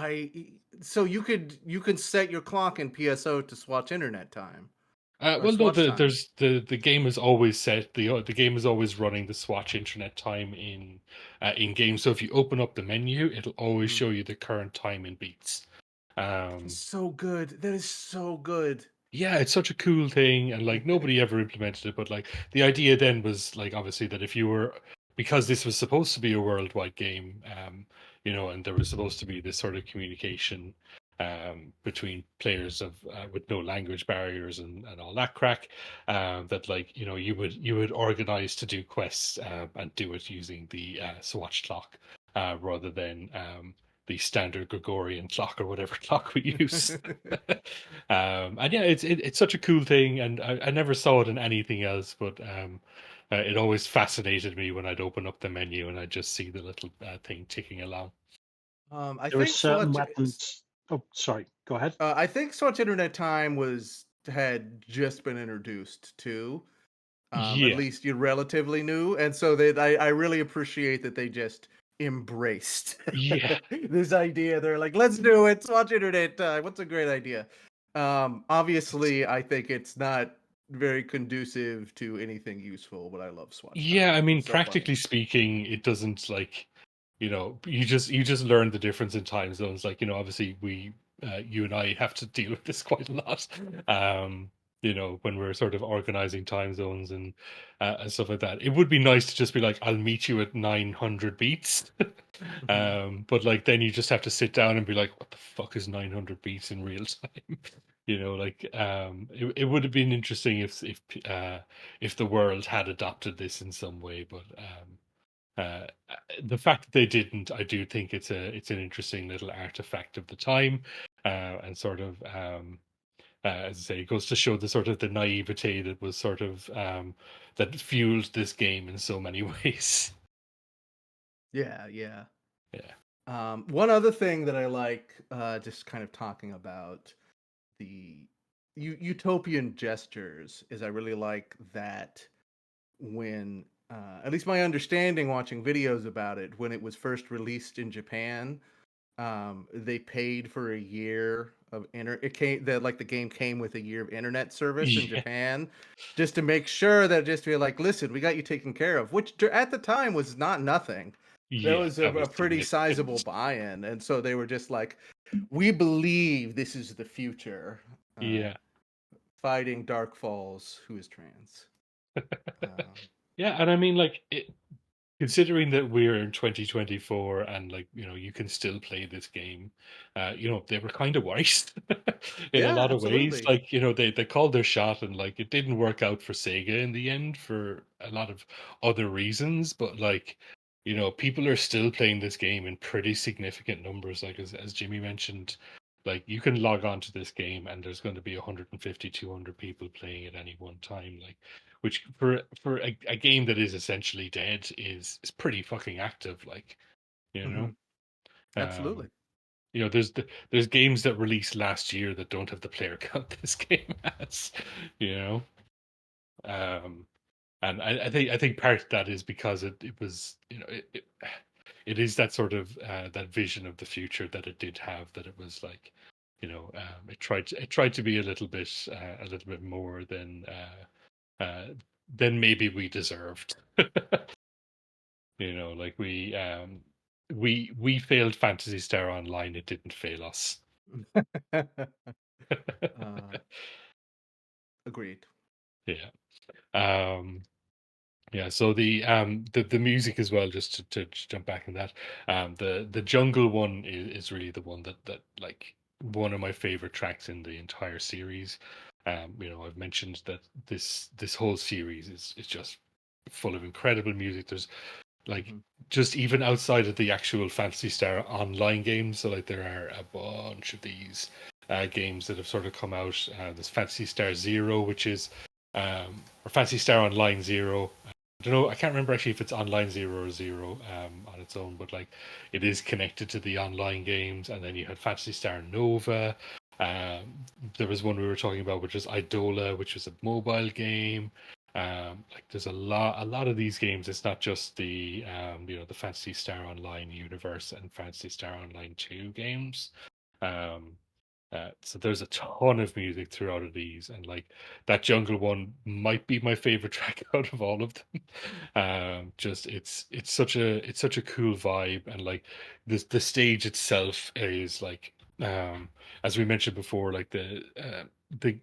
so you could set your clock in PSO to swatch internet time or Well, no, swatch time. the game is always set. The game is always running the Swatch internet time in game. So if you open up the menu, it'll always Mhm. show you the current time in beats. That's Um, so good. That is so good. yeah, it's such a cool thing, and like nobody ever implemented it. But like the idea then was like obviously that if you were because this was supposed to be a worldwide game, and there was supposed to be this sort of communication between players of with no language barriers and all that crack. That like you would organize to do quests and do it using the Swatch clock rather than the standard Gregorian clock or whatever clock we use. And yeah, it's such a cool thing, and I never saw it in anything else, but it always fascinated me when I'd open up the menu and I'd just see the little thing ticking along. I There are think certain swatch. weapons. Oh, sorry. Go ahead. I think Swatch Internet Time had just been introduced too. At Yeah, least you're relatively new, and so that I really appreciate that they just embraced yeah, this idea. They're like, let's do it. Swatch Internet Time. What's a great idea? Obviously, I think it's not very conducive to anything useful, but I love Swatch yeah. Time. I mean, It's so funny. practically speaking, it doesn't like you just learn the difference in time zones. Like obviously you and I have to deal with this quite a lot. Um, when we're sort of organizing time zones and stuff like that. It would be nice to just be like, I'll meet you at 900 beats. Mhm. But like then you just have to sit down and be like, what the fuck is 900 beats in real time? Like it would have been interesting if the world had adopted this in some way, but uh, the fact that they didn't, I do think it's an interesting little artifact of the time, and sort of as I say, it goes to show the sort of the naivete that was sort of that fueled this game in so many ways. Yeah, yeah. Yeah, One other thing that I like, just kind of talking about the utopian gestures, is I really like that when, at least my understanding watching videos about it, when it was first released in Japan, they paid for a year of it came that like the game came with a year of internet service in yeah, Japan just to make sure that just be like, listen, we got you taken care of, which at the time was not nothing. That yeah. was That a was pretty sizable significant. buy-in, and so they were just like, we believe this is the future. Uh, Yeah. Fighting Dark Falls, who is trans. Um, Yeah, and I mean, like, considering that we're in 2024 and like you can still play this game, they were kind of wise in a yeah, lot of ways. absolutely. Like they called their shot, and like it didn't work out for Sega in the end for a lot of other reasons, but like people are still playing this game in pretty significant numbers. Like as Jimmy mentioned, like you can log on to this game and there's going to be 150 200 people playing at any one time, like which for a game that is essentially dead is pretty fucking active. Like you Hmm. know, Absolutely. um, there's games that released last year that don't have the player count this game has. You know, um, and I think part of that is because it was it is that sort of that vision of the future that it did have. That it was like, it tried to be a little bit more than maybe we deserved. Like we failed Phantasy Star Online. It didn't fail us. Agreed. Yeah. Yeah, so the music as well, just to jump back in that, the jungle one is really the one that like one of my favorite tracks in the entire series. I've mentioned that this whole series is just full of incredible music. There's like just even outside of the actual Phantasy Star Online games, so like there are a bunch of these games that have sort of come out. There's Phantasy Star Zero, which is or Phantasy Star Online Zero. I don't know. I can't remember actually if it's Online Zero or Zero on its own, but like it is connected to the online games. And then you had Phantasy Star Nova. There was one we were talking about, which was IDOLA, which was a mobile game. Like there's a lot of these games. It's not just the Phantasy Star Online universe and Phantasy Star Online 2 games. So there's a ton of music throughout of these, and like that jungle one might be my favorite track out of all of them. Just it's such a cool vibe, and like the stage itself is like as we mentioned before, like the the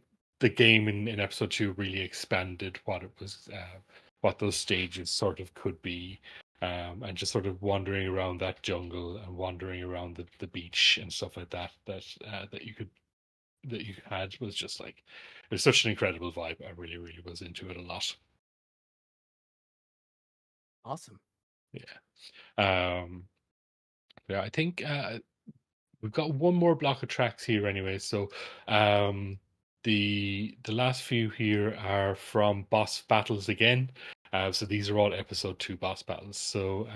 game in episode 2 really expanded what it was, what those stages sort of could be. And just sort of wandering around that jungle and wandering around the beach and stuff like that you had was just like it was such an incredible vibe. I really, really was into it a lot. Awesome. Yeah. Yeah, I think we've got one more block of tracks here anyway. So the last few here are from boss battles again. So these are all episode 2 boss battles. So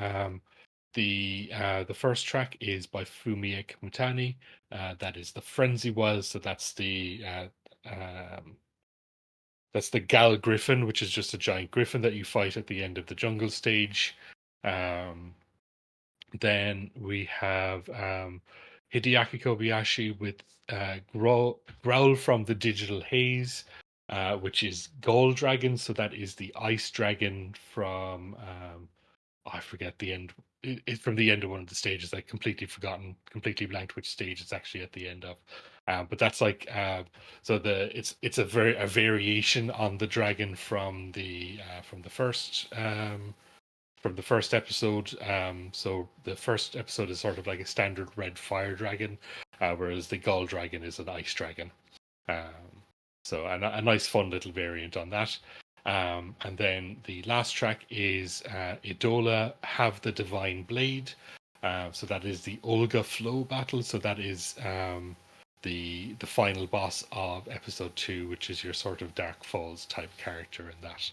the first track is by Fumie Kumatani. That is the Frenzy Was. So that's the Gal Griffin, which is just a giant griffin that you fight at the end of the jungle stage. Then we have Hideaki Kobayashi with Growl from the Digital Haze, which is Gold Dragon. So that is the ice dragon from I forget the end. It's from the end of one of the stages. I completely blanked which stage it's actually at the end of. But that's like so it's a variation on the dragon from the first episode. So the first episode is sort of like a standard red fire dragon, whereas the Gull dragon is an ice dragon. So a nice fun little variant on that. And then the last track is IDOLA Have the Divine Blade. So that is the Olga Flow battle. So that is the final boss of episode 2, which is your sort of Dark Falls type character in that.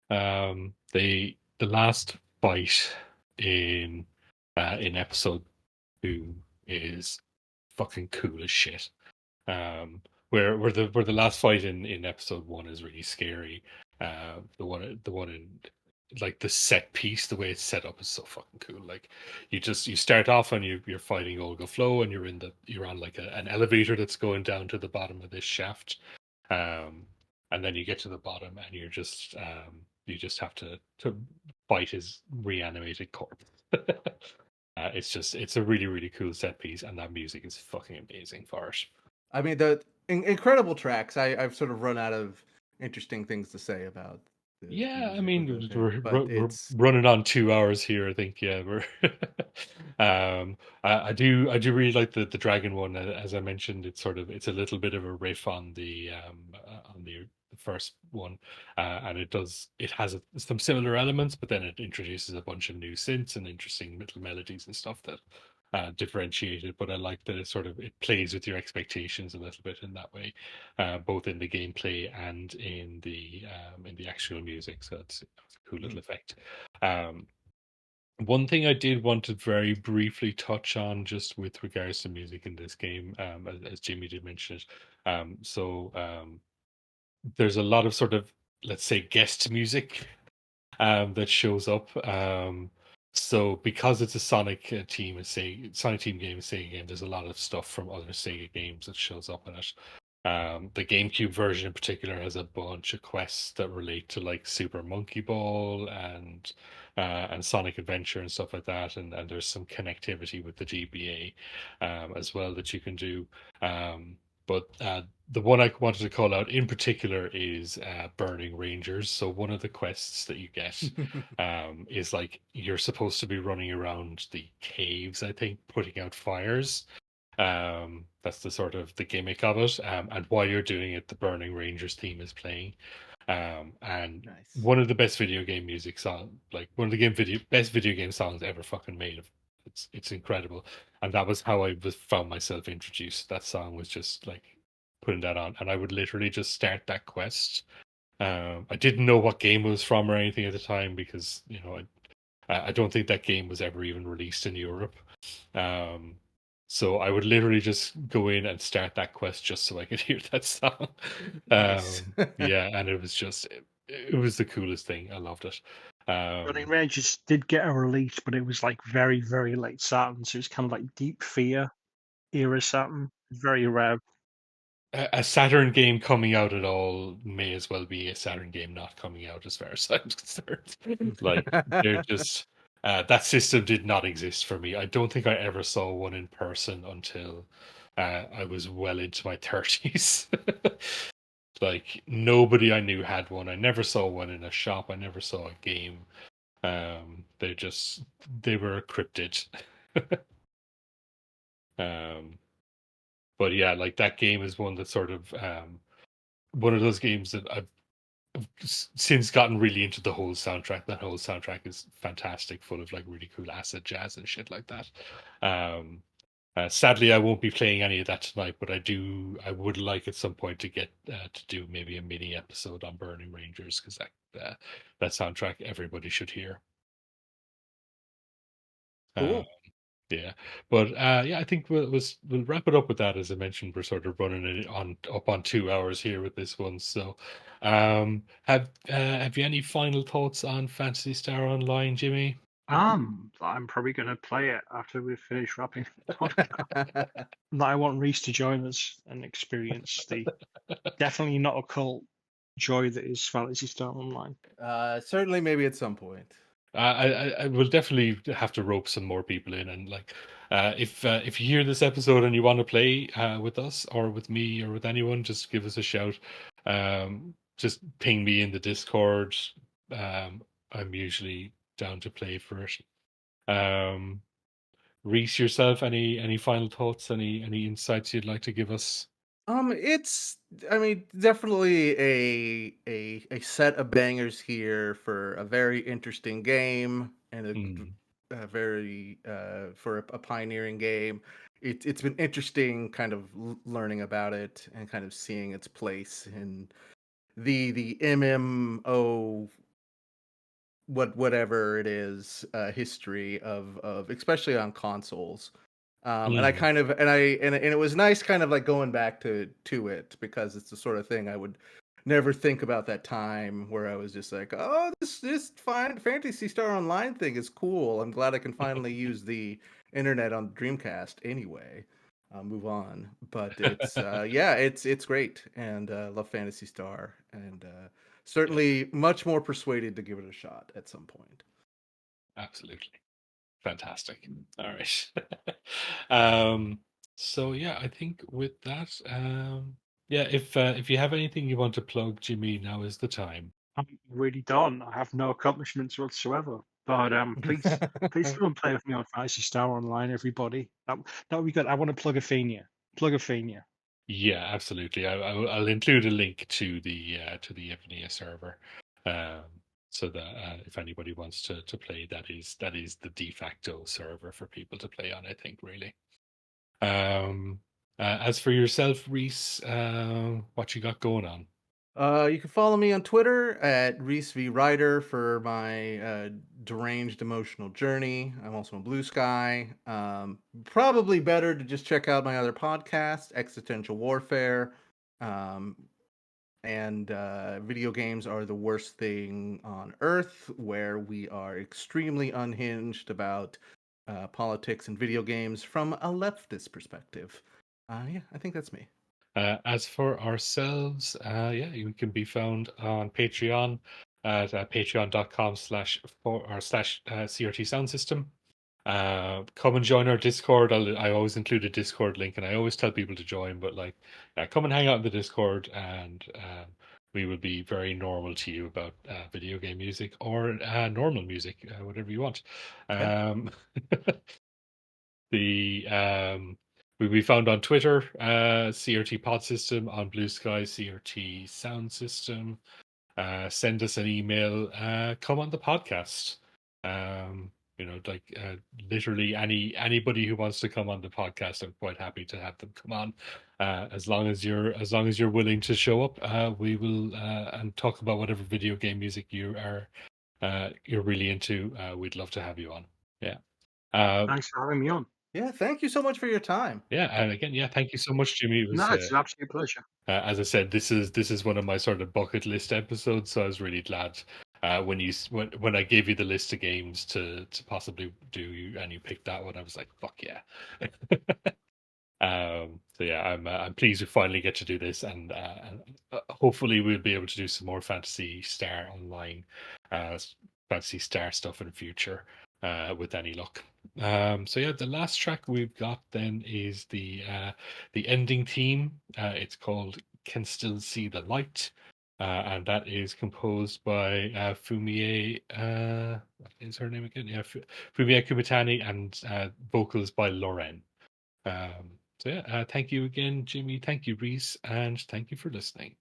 The last fight in episode 2 is fucking cool as shit. Where the last fight in episode 1 is really scary. The one in like the set piece, the way it's set up is so fucking cool. Like you start off and you're fighting Olga Flo, and you're on like an elevator that's going down to the bottom of this shaft. Um, and then you get to the bottom and you just have to fight his reanimated corpse. It's a really, really cool set piece, and that music is fucking amazing for it. I mean, the incredible tracks. I've sort of run out of interesting things to say about the Yeah, I music with mean, that thing, but we're it's running on 2 hours here. I think, yeah, we're. I do really like the dragon one. As I mentioned, it's a little bit of a riff on the first one, and it has some similar elements, but then it introduces a bunch of new synths and interesting little melodies and stuff that differentiate it. But I like that it plays with your expectations a little bit in that way, both in the gameplay and in the actual music. So it's a cool little effect. Um, One thing I did want to very briefly touch on, just with regards to music in this game, as Jimmy did mention it. There's a lot of let's say, guest music that shows up. So because it's a Sonic Team game, Sega game, there's a lot of stuff from other Sega games that shows up in it. The GameCube version in particular has a bunch of quests that relate to like Super Monkey Ball and Sonic Adventure and stuff like that, and there's some connectivity with the GBA as well that you can do. But the one I wanted to call out in particular is Burning Rangers. So one of the quests that you get is like you're supposed to be running around the caves, I think, putting out fires. That's the gimmick of it. And while you're doing it, the Burning Rangers theme is playing. And nice. one of the best video game music song, like one of the best video game songs ever fucking made. It's incredible, and that was how I found myself introduced. That song was just like putting that on, and I would literally just start that quest. I didn't know what game it was from or anything at the time because I don't think that game was ever even released in Europe. Um, so I would literally just go in and start that quest just so I could hear that song. Nice. Yeah, and it was the coolest thing. I loved it. Running Um, Rangers did get a release, but it was like very, very late Saturn, so it's kind of like Deep Fear era Saturn. Very rare. a Saturn game coming out at all may as well be a Saturn game not coming out, as far as I'm concerned. Like they're just that system did not exist for me. I don't think I ever saw one in person until I was well into my 30s. Like nobody I knew had one. I never saw one in a shop. I never saw a game. They were a cryptid. um, but yeah, like that game is one that one of those games that I've since gotten really into the whole soundtrack. That whole soundtrack is fantastic, full of like really cool acid jazz and shit like that. Um, Sadly, I won't be playing any of that tonight, but I would like at some point to get to do maybe a mini episode on Burning Rangers because that soundtrack everybody should hear. Uh, Cool. yeah, but yeah, I think we'll wrap it up with that. As I mentioned, we're sort of running it up on 2 hours here with this one. So, have you any final thoughts on Fantasy Star Online, Jimmy? I'm probably going to play it after we finish wrapping the podcast. I want Reese to join us and experience the definitely not a cult joy that is Phantasy Star Online. Certainly, maybe at some point. I will definitely have to rope some more people in, and like, if you hear this episode and you want to play with us or with me or with anyone, just give us a shout. Just ping me in the Discord. I'm usually down to play for it. Um, Reese, yourself, any final thoughts? Any insights you'd like to give us? It's I mean, definitely a set of bangers here for a very interesting game and Mm. a very for a pioneering game. It's been interesting kind of learning about it and kind of seeing its place in the MMO whatever it is history of especially on consoles. And I Mm. kind of and it was nice kind of like going back to it because it's the sort of thing I would never think about that time where I was just like, oh, this fine Fantasy Star Online thing is cool. I'm glad I can finally use the internet on Dreamcast anyway. I'll move on, but it's yeah, it's great, and love Fantasy Star, and Yeah, certainly much more persuaded to give it a shot at some point. absolutely. Fantastic. All right. um, so yeah, I think with that, yeah, if you have anything you want to plug, Jimmy, now is the time. I'm really done. I have no accomplishments whatsoever. But please come and play with me on Phantasy Star Online, everybody. That would be good. I want to plug Athenia. Plug Athenia. Yeah, absolutely. I'll include a link to the Evania server, um, so that if anybody wants to play, that is the de facto server for people to play on. I think really. Um, as for yourself, Reese, what you got going on? You can follow me on Twitter at Reese V Ryder for my deranged emotional journey. I'm also on Blue Sky. Probably better to just check out my other podcast, Existential Warfare. Um, and video games are the worst thing on earth, where we are extremely unhinged about politics and video games from a leftist perspective. Yeah, I think that's me. As for ourselves, yeah, you can be found on Patreon at patreon.com/CRT Sound System. Come and join our Discord. I always include a Discord link, and I always tell people to join. But like, come and hang out in the Discord, and we will be very normal to you about video game music or normal music, whatever you want. Okay. Um, the we'll be found on Twitter, CRT Pod System, on Blue Sky, CRT Sound System. Send us an email. Come on the podcast. You know, like literally anybody who wants to come on the podcast, I'm quite happy to have them come on. As long as you're willing to show up, we will and talk about whatever video game music you're really into. We'd love to have you on. Yeah. Uh, Thanks for having me on. Yeah, thank you so much for your time. yeah, and again, yeah, thank you so much, Jimmy. It was, No, it's an absolute pleasure. as I said, this is one of my sort of bucket list episodes, so I was really glad when I gave you the list of games to possibly do, and you picked that one. I was like, fuck yeah. So yeah, I'm pleased we finally get to do this, and hopefully we'll be able to do some more Fantasy Star Online, uh, Fantasy Star stuff in the future, with any luck. So yeah, the last track we've got then is the ending theme. It's called "Can Still See the Light," and that is composed by Fumie. What is her name again? Yeah, Fumie Kumatani, and vocals by Loren. So yeah, thank you again, Jimmy. Thank you, Reese, and thank you for listening.